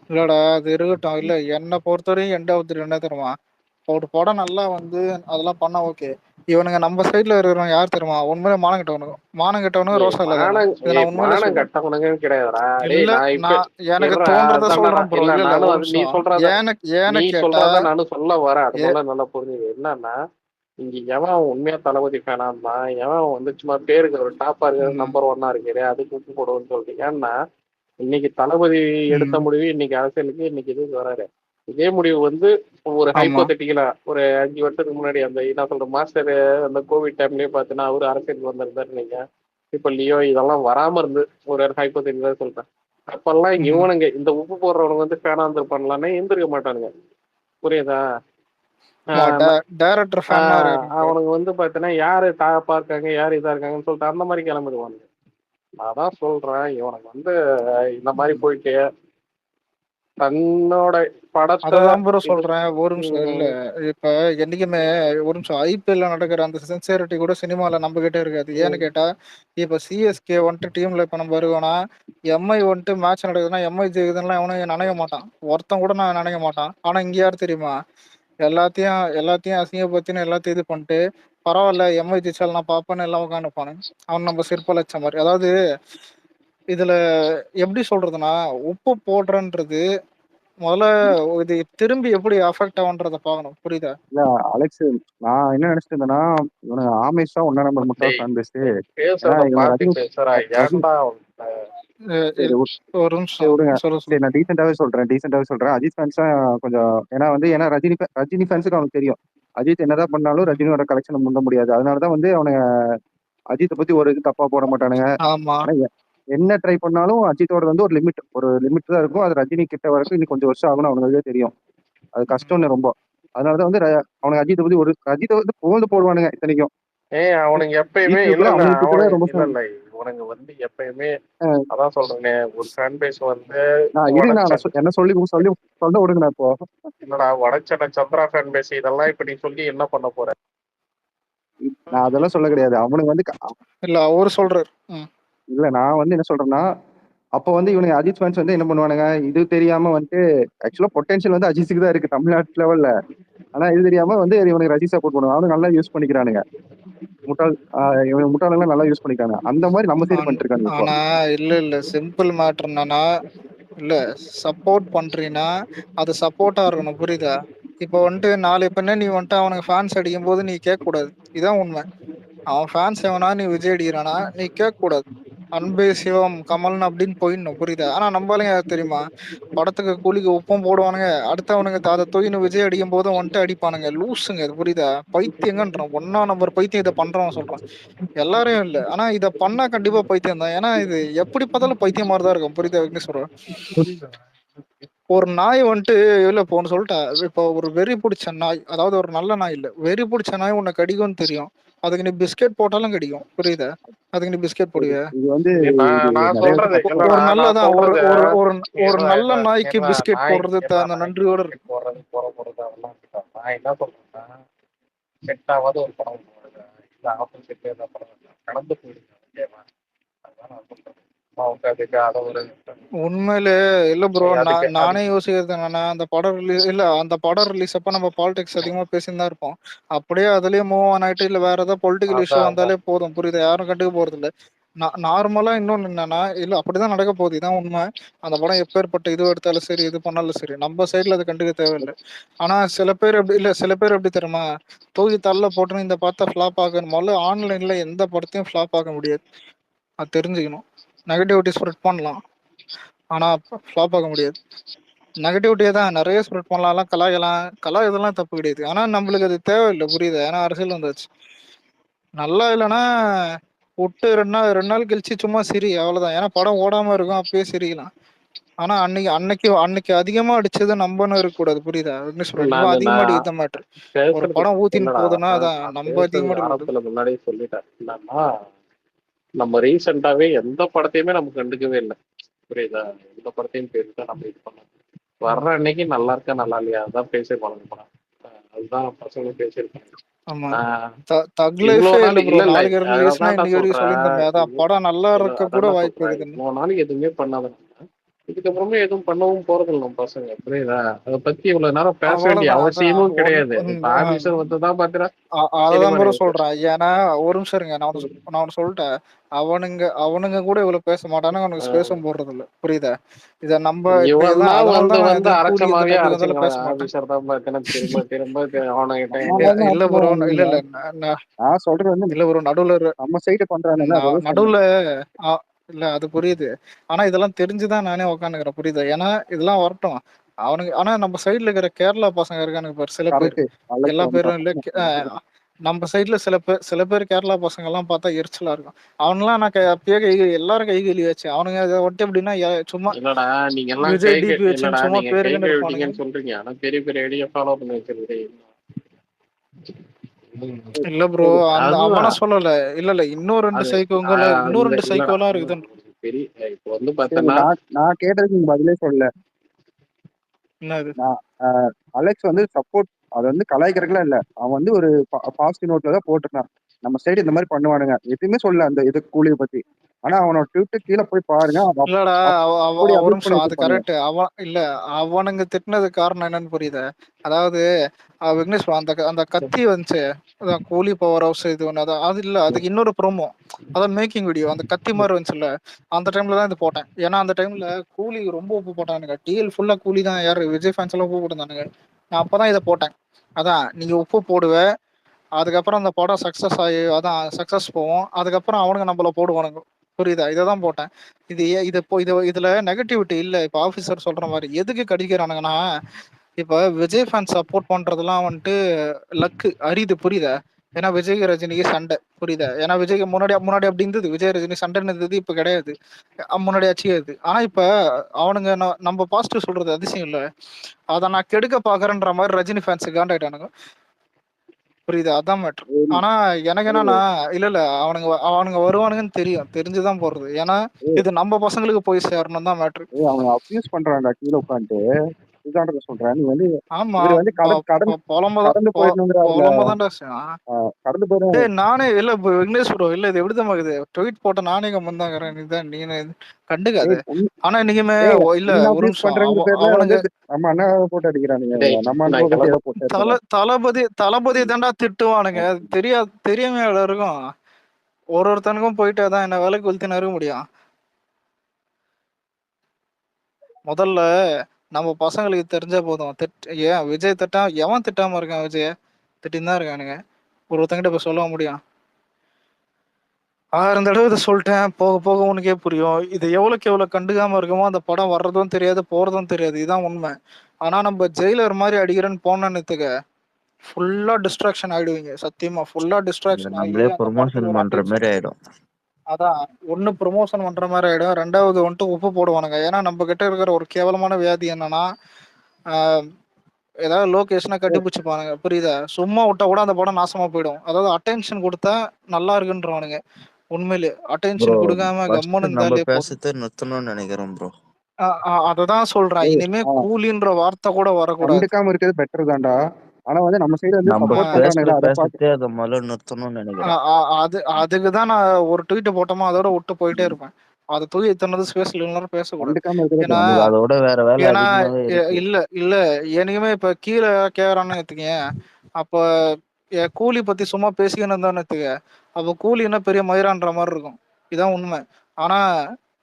இல்லடா அது இருக்கட்டும். இல்ல என்னை பொறுத்தவரையும் எண்டாவது என்ன தெரியுமா, ஒரு படம் நல்லா வந்து அதெல்லாம் பண்ணா ஓகே. இவனுங்க நம்ம சைட்ல இருக்கிறவங்க யார் தெரியுமா, உண்மையிலே மானம் கெட்டவனுங்க ரோசா இல்லாதவனுங்க. இதை நான் உண்மையிலே மானம் சொல்றேன். கட்டவனுங்கன்னு கிடையாதுடா. டேய் இல்ல நான் இப்ப நான் எனக்கு இருடா, தோன்றத அதான்டா சொல்றேன் ப்ரோ. இல்ல இல்ல இல்ல நானும் ஒரு அது நிமிஷம். நீ ஏன்னு கேட்டா சொல்றத நானும் சொல்ல வரேன். அது ஏ முதல்ல நல்லா புரிஞ்சுது. என்னன்னா இங்க எவன் உண்மையா தளபதி ஃபேனா இருந்தான், எவன் வந்து சும்மா பேருக்கு ஒரு டாப்பா இருக்கிறது ம், நம்பர் 1 இருக்கிற அதுக்கு உப்பு போடுவோம்னு சொல்றீங்க. ஏன்னா இன்னைக்கு தளபதி எடுத்த ம், முடிவு இன்னைக்கு அரசியலுக்கு இன்னைக்கு இதுக்கு வராரு. இதே முடிவு வந்து ஒரு ஆமா. ஹைப்போதெட்டிக்கலா ஒரு 5 வருஷத்துக்கு முன்னாடி அந்த என்ன சொல்ற மாஸ்டர் அந்த கோவிட் டைம்லயே பார்த்தீங்கன்னா அவரு அரசியலுக்கு வந்திருந்தாரு. நீங்க இப்ப லியோ இதெல்லாம் வராம இருந்து ஒரு ஹைப்போதெட்டிக்கலா சொல்றேன். அப்பெல்லாம் ம். இவனுங்க இந்த உப்பு போடுறவனுங்க வந்து ஃபேனா இருந்திருப்பான்லானே எந்திருக்க மாட்டானுங்க. புரியுதா? டைரக்டர் ஃபேன் இருக்கணும் ப்ரோ. அவனுக்கு வந்து பார்த்தீங்கன்னா யாரு டாப்பா இருக்காங்க யாரு இதா இருக்காங்கன்னு சொல்லிட்டு அந்த மாதிரி கிளம்பிடுவானுங்க. அதான் சொல்றேன் இவனுக்கு வந்து இந்த மாதிரி போயிட்டு தன்னோட படத்தை அததான் ப்ரோ இது சொல்றேன். ஒரு நிமிஷம் இல்ல. இப்ப என்னைக்குமே ஒரு நிமிஷம் ஐபிஎல்ல நடக்கிற அந்த சின்சியரிட்டி கூட சினிமால நம்ம கிட்ட இருக்காது. ஏன்னு கேட்டா இப்ப சிஎஸ்கே வந்துட்டு டீம்ல இப்ப நம்ம இருக்கோம்னா, எம்ஐ வந்துட்டு மேட்ச் நடக்குதுன்னா எம்ஐ ஜெயிக்குதுன்னா எவனும் நினைக்க மாட்டான். ஒருத்தன் கூட நான் நினைக்க மாட்டான். ஆனா இங்க யார் தெரியுமா, எல்லாத்தையும் எல்லாத்தையும் அசிங்கப்படுத்தின்னு எல்லாத்தையும் இது பண்ணிட்டு பரவாயில்ல எம்ஐ ஜெயிச்சாலும் நான் பாப்பேன்னு எல்லாம் உட்காந்துப்பானு. அவன் நம்ம சிற்பலச்ச மாதிரி. அதாவது இதுல எப்படி சொல்றதுன்னா, உப்பு போடுறன்றது முதல்ல இது திரும்பி எப்படி அஃபெக்ட் ஆகுன்றத பார்க்கணும். புரியுதா? இல்ல அலெக்ஸ், நான் என்ன நினைச்சிட்டு இருந்தேன்னா இவனுக்கு ஆமேஷ் தான் 1 நம்பர் முட்டாள் டேய் ஃபேன் பேஸ். ஏன்னா பேசுறத இவங்க பார்த்து ரஜினி பேசுறா. ரஜினி ஏன்டா அஹ் சரி இ- ஒரு சரி நிமிஷம் விடுங்க. சொல்ல சரி சொல்லு. நான் டீசெண்டாவே சொல்றேன். அஜித் ஃபேன்ஸ் தான் கொஞ்சம் ஏன்னா ரஜினி ஃபேன்ஸுக்கு அவனுக்கு தெரியும் அஜித் என்னதான் பண்ணாலும் ரஜினியோட கலெக்ஷன் முந்த முடியாது. அதனாலதான் வந்து அவனுங்க அஜித்தை பத்தி ஒரு இது தப்பா போட மாட்டானுங்க. ஆமா. ஆனா என்ன ட்ரை பண்ணாலும் அஜித்தோட வந்து ஒரு லிமிட் தான் இருக்கும். அது ரஜினி கிட்ட வரைக்கும் இன்னும் கொஞ்சம் வருஷம் ஆகணும் அவனுங்களுக்கே தெரியும். அது கஷ்டம்னு ரொம்ப. அதனாலதான் வந்து அவனுக்கு அஜித்தை பத்தி அஜித்தை வந்து புகழ்ந்து போடுவானுங்க இத்தனைக்கும். அவனுங்க எப்பயுமே யூடியூப்ல இல்ல இல்ல அவனுக்கு கிட்ட அவனுக்கு ரொம்ப இல்ல இல்ல இவனுங்க வந்து எப்பயுமே அஹ் அதான் சொல்றேனே, ஒரு ஃபேன் பேஸ் வந்து இருங்க நான் வடச்ச என்ன சொல்லி சொல்லி சொல்ல விடுங்கண்ணா இப்போ. இல்லடா வடச்சென்னை சந்திரா ஃபேன் பேஸ் இதெல்லாம் இப்ப நீ சொல்லி என்ன பண்ண போற? நான் அதெல்லாம் சொல்ல கிடையாது. அவனுக்கு வந்து இல்ல அவரு சொல்றாரு. இல்ல நான் வந்து என்ன சொல்றேன்னா, அப்ப வந்து இவனுங்க அஜித் ஃபேன்ஸ் வந்து என்ன பண்ணுவானுங்க, இது தெரியாம வந்துட்டு ஆக்சுவலா பொட்டன்ஷியல் வந்து அஜித்துக்கு தான் இருக்கு தமிழ்நாட்டு லெவல்ல. ஆனா இது தெரியாம வந்து இவனுக்கு ரஜினி சப்போர்ட் பண்ணுவாங்க. அவனுக்கு நல்லா யூஸ் பண்ணிக்கிறானுங்க. இவன் முட்டாளெல்லாம் நல்லா யூஸ் பண்ணிக்கிறாங்க. அந்த மாதிரி நம்ம சைடு பண்ணிட்டு இருக்கானுங்க இப்போ. ஆனா இல்ல சிம்பிள் மேட்டர் என்னன்னா, இல்ல சப்போர்ட் பண்றீன்னா அது சப்போர்ட்டா இருக்கணும், புரியுதா? இப்போ வந்துட்டு நாளை பின்ன நீ வந்துட்டு அவனுக்கு ஃபேன்ஸ் அடிக்கும் போது நீ கேட்க கூடாது. இதான் உண்மை. அவன் ஃபேன்ஸ் எவனா நீ விஜய் அடிக்கிறானா நீ கேட்க கூடாது. அன்பே சிவம் கமல்னு அப்படின்னு போயிடணும், புரியுதா? ஆனா நம்மளால தெரியுமா, படத்துக்கு கூலிக்கு உப்பும் போடுவானுங்க, அடுத்தவனுங்க அதை தூக்கின்னு விஜய் அடிக்கும் போதும் வந்துட்டு அடிப்பானுங்க. லூசுங்க, அது புரியுதா? பைத்தியங்கன்றான், ஒன்னா நம்பர் பைத்தியம் இதை பண்றவன் சொல்றான். எல்லாரையும் இல்ல, ஆனா இத பண்ணா கண்டிப்பா பைத்தியம் தான். ஏன்னா இது எப்படி பார்த்தாலும் பைத்தியம் மாதிரி தான் இருக்கும், புரியுதா விக்னேஸ்வரர்? புரியுது. ஒரு நாய் வந்துட்டு இல்ல இப்போ ஒன்று சொல்லிட்டா, இப்போ ஒரு வெறி பிடிச்ச நாய், அதாவது ஒரு நல்ல நாய் இல்ல, வெறி பிடிச்ச நாய் உன்னை கடிக்கும்னு தெரியும், அதுக்கு நீ பிஸ்கெட் போட்டாலும் கடிக்கும், புரியுதா? அதுக்கு நீ பிஸ்கெட் போடுவியா? இது வந்து நான் இது நான் நிறைய சொல்றது தப்பு. ஒரு இல்லடா, நான் நல்லதான் ஒரு சொல்றது ஒரு ஒரு ஒரு இல்ல நல்ல இல்ல நாய்க்கு இல்ல பிஸ்கெட் நாய் போடுறது இல்ல அந்த நாய்க்கு நன்றியோட பிஸ்கெட் போடுறது போறது அதெல்லாம் இருக்கட்டும். நான் என்ன சொல்றேன்னா, செட் ஆகாத ஒரு படம் போடுறது இல்ல ஆப்போசிட்ல ஏதாவது படம் கடந்து போயிடுங்க, ஓகேவா? அதுதான் நான் சொல்றேன். அவங்க அதுக்கு அதை ஒரு உண்மையிலே இல்ல ப்ரோ, அதுக்கு நானே அதுக்கு யோசிக்கிறது என்னன்னா, அந்த படம் ரிலீஸ் இல்ல அந்த படம் ரிலீஸ் அப்ப நம்ம பாலிடிக்ஸ் அதிகமா பேசின்னு தான் இருப்போம். அப்படியே அதுலயே மூவ் ஆன் ஆயிட்டு இல்ல வேற ஏதாவது பொலிட்டிக்கல் இஷ்யூ அதான் அதான் வந்தாலே போதும், புரியுது? யாரும் கண்டுக்க போறது இல்ல. நார்மலா இன்னொன்னு என்னன்னா, இல்ல அப்படிதான் நடக்க போகுது, இதான் உண்மை. அந்த படம் எப்பேற்பட்ட இது எடுத்தாலும் சரி, இது பண்ணாலும் சரி, நம்ம சைட்ல அது கண்டுக்க தேவையில்லை. ஆனா சில பேர் எப்படி இல்ல, சில பேர் எப்படி தெரியுமா, தூக்கி தள்ள போட்டு இந்த படத்தை ஃபிளாப் ஆகணும். முதல்ல ஆன்லைன்ல எந்த படத்தையும் ஃபிளாப் ஆக முடியாது, அது தெரிஞ்சுக்கணும். நெகட்டிவிட்டி ஸ்ப்ரெட் பண்ணலாம், ஆனா ஃபிளாப் ஆக முடியாது. நெகட்டிவிட்டியே தான் நிறைய ஸ்ப்ரெட் பண்ணலாம், கலாயெல்லாம் தப்பு கிடையாது. ஆனா நம்மளுக்கு அது தேவையில்லை, புரியுது? ஏன்னா அரசியல் வந்தாச்சு. நல்லா இல்லைன்னா விட்டு 2 நாள் கழிச்சு சும்மா சிரி, அவ்வளவுதான். ஏன்னா படம் ஓடாம இருக்கும், அப்பயே சிரிக்கலாம். ஆனா அன்னைக்கு அன்னைக்கு அன்னைக்கு அதிகமா அடிச்சது நம்பன்னு இருக்கக்கூடாது, புரியுதா விக்னேஸ்வரர்? இவன் அதிகமா நான் அடிக்கிறது மேட்ரு. ஒரு பேசுறது படம் ஊத்தின்னு இல்லடா, போகுதுன்னா அதான் நான் நம்ம பேசுறது அதிகமா அடிக்கக்கூடாது. ஆரம்பத்துல முன்னாடியே சொல்லிட்டேன். என்னன்னா, நம்ம ரீசெண்டாவே எந்த படத்தையுமே நம்ம கண்டுக்கவே இல்லை, புரியுதா? எந்த படத்தையும் பேருதான் நம்ம இது பண்ணோம். வர்ற அன்னைக்கு நல்லா இருக்கா நல்லா இல்லையா அதான் பேசி பழங்க படம். அதுதான் பசங்களும் பேசியிருக்காங்க. ஆமா, ஆஹ் தக் இவ்வளவு லைஃபே நாள் இல்ல ப்ரோ, இல்ல இல்ல, நாளைக்கு ரிலீஸ்னா அதான் நான் இன்னைக்கு வரைக்கும் சொல்றேன். சொல்லியிருந்தோமே, அதான் படம் நல்லா இல்ல இருக்க அதான் கூட நான் வாய்ப்பு சொல்றேன், இருக்குதுன்னு. இவ்வளவு நாளைக்கு எதுவுமே பண்ணாதனால இதுக்கப்புறமே எதுவும் பண்ணவும் போறதில்ல நம்ம பசங்க, புரியுதா? அதை பத்தி இவ்வளவு நேரம் பேச வேண்டிய அவ்வளவுதான், அதான் அவசியமும் கிடையாது. இப்ப ஆபீசர் வந்து தான் பாத்துறா அததான் ப்ரோ சினிமா. சொல்றேன். ஏன்னா ஒரு நிமிஷம் இருங்க, நான் ஒண்ணு சொல்லிட்டேன். அவனுங்க கூட இவ்வளவு பேச மாட்டானுங்க, அவனுக்கு ஸ்பேஸும் போடுறது இல்ல, புரியுதா? இத நம்ம இப்ப இவன் இதான் தான் அதனால வந்து தான் நான் வந்து எதுவும் கூலி இந்த அரைச்சமாவே டாபிக் வந்தாலும் பேச அரைச்சுங்களேன். மாட்டேன். ஆபீசர் தான் பார்த்தீங்கன்னா திரும்ப திரும்ப அவனுகிட்ட நம்ம தான் இல்ல ப்ரோ, இல்ல ஆச்சுங்க. இல்ல நான் சொல்றது வந்து இல்ல ப்ரோ, நடுவுல நம்ம சைடு பண்றானுங்க அதை தான் சொன்னேன். நடுவுல ஆ, இல்ல அது புரியுது. ஆனா இதெல்லாம் தெரிஞ்சுதான் நானே உட்காந்துக்கிறேன், புரியுதா? ஏன்னா இதெல்லாம் வரட்டும். அவனுக்கு ஆனா நம்ம சைடுல இருக்கிற கேரளா பசங்க இருக்கானுங்க பாரு, சில பேர், கரெக்ட். அலெக்ஸ் எல்லா பேரும் இல்ல. வந்தான். நம்ம சைடுல சில பேர் கேரளா பசங்க எல்லாம் பார்த்தா எரிச்சலா இருக்கும். அவனெல்லாம் நான் அப்பயே எல்லாரும் கை கழுவியாச்சு. அவனுங்க அதை ஒட்டி எப்படின்னா சும்மா இல்லடா, நீங்க எல்லாம் விஜய் டிபி வச்சுன்னு இல்லடா சும்மா நீங்க கை பேருக்குன்னு இருப்பானுங்க. கழுவிட்டீங்கன்னு சொல்றீங்க, ஆனா பெரிய பெரிய ஐடியா ஃபாலோ பண்ணி வச்சிருக்கீங்க. இல்ல ப்ரோ, அந்த அவன அதுதான் சொல்லல. இல்ல இன்னும் ரெண்டு அது சைக்கோங்கள, இன்னும் இல்ல 2 இல்லடா, சைக்கோலாம் இல்லடா இருக்குதுன்னு. பெரிய இப்போ வந்து சரி, பார்த்தோன்னா நான் கேட்டதுக்கு நீங்க பதிலே சொல்லல. என்னது? நான் அலெக்ஸ் வந்து சப்போர்ட் அது வந்து கலாய்க்கிறதுக்குலாம் இல்ல. அவன் வந்து ஒரு பாசிட்டிவ் நோட்ல தான் போட்டிருக்கான். நம்ம சைடு இந்த மாதிரி பண்ணுவானுங்க எதுவுமே சொல்லல அந்த இது கூலியை பத்தி. ஆனா அவனோட ட்விட்டு கீழே போய் பாருங்க, இல்லடா, அப்படி ஒரு அபியூஸ் பண்ணி நிமிஷம், அது வச்சிருப்பானுங்க. கரெக்ட். இல்ல அவனுங்க திட்டினது காரணம் என்னன்னு புரியுது. அதாவது விக்னேஷ் அந்த அந்த கத்தி வந்துச்சு, அதான் கூலி பவர் ஹவுஸ் இது ஒன்று, அதான் அது இல்ல, அதுக்கு இன்னொரு ப்ரோமோ, அதான் மேக்கிங் வீடியோ, அந்த கத்தி மாதிரி வந்துச்சுல்ல, அந்த டைம்ல தான் இது போட்டேன். ஏன்னா அந்த டைம்ல கூலி ரொம்ப உப்பு போட்டானுங்க, டிஎல் ஃபுல்லா கூலி தான், யாரு விஜய் ஃபேன்ஸ் எல்லாம் உப்பு போட்டுருந்தானுங்க. நான் அப்பதான் இதை போட்டேன். அதான் நீங்க உப்பு போடுவ, அதுக்கப்புறம் அந்த படம் சக்சஸ் ஆகி அதான் சக்சஸ் போவோம், அதுக்கப்புறம் அவனுங்க நம்மள போடுவானுங்க, புரியுதா? இதை தான் போட்டேன். இது இப்போ இதுல நெகட்டிவிட்டி இல்ல. இப்ப ஆபீசர் சொல்ற மாதிரி எதுக்கு கடிக்கிறானுங்கன்னா, இப்ப விஜய் ஃபேன் சப்போர்ட் பண்றதெல்லாம் வந்துட்டு லக்கு அரிது, புரியுதா? ஏன்னா விஜய்க்கு ரஜினிக்கு சண்டை, புரியுதா? ஏன்னா விஜய்க்கு முன்னாடி முன்னாடி அப்படி இருந்தது, விஜய் ரஜினி சண்டைன்னு இருந்தது, இப்ப கிடையாது. முன்னாடி ஆச்சு. ஆனா இப்ப அவனுங்க நம்ம பாசிட்டிவ் சொல்றது அதிசயம் இல்ல, அதை நான் கெடுக்க பாக்குறேன்ற மாதிரி ரஜினி ஃபேன்ஸு காண்டாயிட்டானுங்க, புரியுதா? அதான் மேட்ரு. ஆனா எனக்கு என்னன்னா, இல்ல அவனுங்க வருவானுங்கன்னு தெரியும், தெரிஞ்சுதான் போடுறது. ஏன்னா இது நம்ம பசங்களுக்கு போய் சேரணும் தான் மேட்ரு. அவங்க அப்யூஸ் பண்றாங்க கீழே உட்காந்துட்டு. இதுதான் சொல்றேன். நீ வந்து ஆமா, இவர் வந்து கடந்து கடந்து போயிடணுங்கிறாருல. புலம்பதான்டா. கடந்து போயிடும். டேய் நானே இல்ல விக்னேஷ் ப்ரோ, இல்ல இது எப்படிதான் இருக்குது, ட்வீட் போட்ட நானே கம்மந்தாங்கிறேன், நீதான் நீ கண்டுக்காது. ஆனா நீங்கமே இல்ல உன்னை ஒரு அப்யூஸ் நிமிஷம், பண்றேங்கிற பேர்ல வந்து அவனுங்க நம்ம அண்ணா போட்டு அடிக்கிறானுங்க. டேய் நம்ம அண்ணா நான் பத்தி ஏதோ கிளம்ப போட்டு அடிக்கிறாங்க. தளபதி தாண்டா திட்டுவானுங்க, தெரியாம எல்லாருக்கும். ஒருத்தனுக்கும் போயிட்டு அதான் என்ன வேலைக்கு கொளுத்தின்னு இருக்க முடியும். முதல்ல நம்ம பசங்களுக்கு தெரிஞ்சா போதும். ஏன் விஜய் எவன் திட்டாம இருக்கான்? விஜய திட்டின்னு தான் இருக்கானுங்க. ஒருத்தங்கிட்ட இப்ப சொல்ல முடியும்? 1000 தடவை இதை சொல்லிட்டேன், போக போக உனக்கே புரியும். இது எவ்வளவுக்கு எவ்வளவு கண்டுக்காம இருக்குமோ அந்த படம் வர்றதும் தெரியாது, போறதும் தெரியாது. இதுதான் உண்மை. ஆனா நம்ம ஜெயிலர் மாதிரி அடிக்கிறேன்னு போனேன்னு ஃபுல்லா டிஸ்ட்ராக்ஷன் ஆயிடுவீங்க. சத்தியமா ஃபுல்லா இது டிஸ்ட்ராக்ஷன் ஆகி நம்மளே அந்த ப்ரொமோஷன் படத்துக்கு ஒரு பண்ற அட்டென்ஷன். மாதிரி ஆயிடும். அதான் ஒண்ணு ப்ரொமோஷன் பண்ற மாதிரி ஆயிடும், ரெண்டாவது வந்துட்டு உப்பு போடுவானுங்க. ஏன்னா நம்ம கிட்ட இருக்கிற ஒரு கேவலமான வியாதி என்னன்னா, ஆஹ், ஏதாவது லொகேஷனை கட்டிப்பிடிச்சுப்பானுங்க, புரியுதா? சும்மா விட்டா கூட அந்த படம் நாசமா போயிடும். அதாவது அட்டென்ஷன் கொடுத்தா நல்லா இருக்குன்றவானுங்க. உண்மையிலே ப்ரோ அட்டென்ஷன் கொடுக்காம ஃபர்ஸ்ட் கம்முன்னு நம்ம இருந்தாலே போதும். பேசுறத நிறுத்தணும்னு நினைக்கிறோம் ப்ரோ. அததான் சொல்றேன், இனிமே கூலின்ற வார்த்தை கூட வரக்கூடாது. கண்டுக்காம இருக்கிறது பெட்டர் தான்டா. ஆனா வந்து நம்ம சைடு வந்து நம்ம சப்போர்ட் பேசுற பண்றானுங்களா அதை பார்த்து. பேசுறதே அதை முதல்ல நிறுத்தணும்னு நினைக்கிறேன். அதுக்குதான் நான் ஒரு ட்வீட் போட்டோமோ அதோட விட்டு போயிட்டே இருப்பேன். அதை தூக்கி இத்தனை ஸ்பேஸ் இல்லைன்னு பேசக்கூடாது. கண்டுக்காம இருக்கிறது ஏன்னா நம்மளுக்கு அதோட வேற வேலை ஏன்னா அதிகமாவே இருக்கு. இல்ல இல்ல என்னைக்குமே இப்ப கீழே கேக்குறான்னு எடுத்துக்கேன். அப்ப கூலி பத்தி சும்மா பேசிக்கணும் இருந்தான்னு எடுத்துக்க, அப்ப கூலி என்ன பெரிய மயிரான்ற மாதிரி இருக்கும். இதான் உண்மை. ஆனா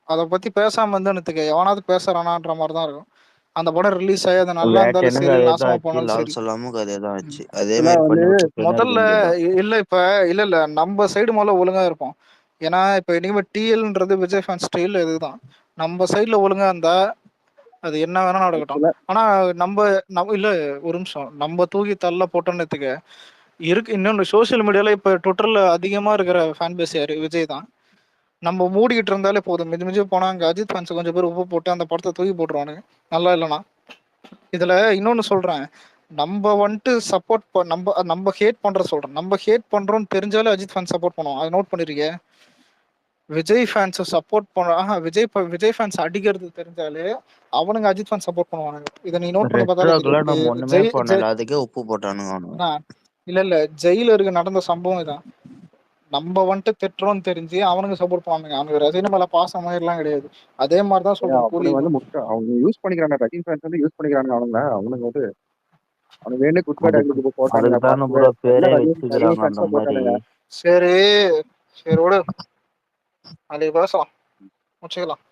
அதை பத்தி பேசாம இருந்தான்னு எடுத்துக்க, எவனாவது பேசுறானான்ற மாதிரி தான் இருக்கும். அந்த படம் ரிலீஸ் ஆகி அது நல்லா இருந்தாலும் வேட்டையனுக்கு சரி, அதே தான் நாசமா ஆச்சு, போனாலும் லால் சரி. சொல்லாமுக்கு அதே தான் ஆச்சு. அதே ஆக்சுவலா மாதிரி வந்து பண்ணி விட்டு இருக்க முதல்ல வேண்டியதுதான். இல்ல நம்ம சைடு முதல்ல ஒழுங்கா இருப்போம். ஏன்னா இப்ப இனிமே டிஎல்ன்றது விஜய் ஃபேன் ஸ்டைல் இதுதான். நம்ம சைடுல ஒழுங்கா இருந்தா அது என்ன வேணா நடக்கட்டும். ஆக்சுவலா ஆனா நம்ம நம்ம இல்ல ஒரு நிமிஷம், நம்ம தூக்கி தள்ள போட்டோன்னு இருக்கு. இன்னொன்று சோசியல் மீடியால இப்ப ட்விட்டர்ல அதிகமா இருக்கிற ஃபேன் பேஸ் யாரு? விஜய் தான். நம்ம மூடிக்கிட்டு இருந்தாலே போதும், மிஞ்சி மிஞ்சி போனா அங்க அஜித் ஃபேன்ஸ் கொஞ்சம் பேர் உப்பு போட்டு அந்த படத்தை தூக்கி போட்டுருவானுங்க, நல்லா இல்லைனா. இதுல இன்னொன்னு சொல்றேன், நம்ம வந்துட்டு சப்போர்ட் நம்ம நம்ம ஹேட் பண்ற சொல்றோம், நம்ம ஹேட் பண்றோம்னு தெரிஞ்சாலே அஜித் ஃபேன்ஸ் சப்போர்ட் பண்ணுவோம். அதை நோட் பண்ணிருக்கீங்க? விஜய் ஃபேன்ஸ் சப்போர்ட் பண்ண விஜய் ஃபேன்ஸ் அடிக்கிறது தெரிஞ்சாலே அவனுங்க அஜித் ஃபேன்ஸ் சப்போர்ட் பண்ணுவானுங்க. இதை நீ நோட் பண்ணி பார்த்தாலே தெரியும். ரெட்ரோக்கெல்லாம் நம்ம ஒண்ணுமே ஜெய் ஜெய் பண்ணல, அதுக்கே உப்பு போட்டானுங்க அவனுங்க. அதான். இல்ல ஜெயிலருக்கு நடந்த சம்பவம் இதான். நம்ம வந்துட்டு திட்டுறோம்னு தெரிஞ்சு அவனுங்க சப்போர்ட் பண்ணுவாங்க. அவனுக்கு ரஜினி மேல பாசம் மாதிரிலாம் கிடையாது. அதே மாதிரிதான் சொல்றேன் அப்படி வந்து கூலிக்கும். அவங்க யூஸ் பண்ணிக்கிறாங்க. ரஜினி ஃபேன்ஸ் வந்து யூஸ் பண்ணிக்கிறாங்க அவனுங்க வந்து. அவனுக்கு வேணும் குட் பை அதுக்கு டாக்லிக்கு போட்டானுங்க. அதுக்கு தானே ப்ரோ எல்லாம் பேரே ரஜினி வச்சுக்கிறாங்க அந்த ஃபேன்ஸ் மாதிரி. போட்டானுங்க. சரி சரி விடு, நாளைக்கு பேசலாம், வச்சுக்கலாம்.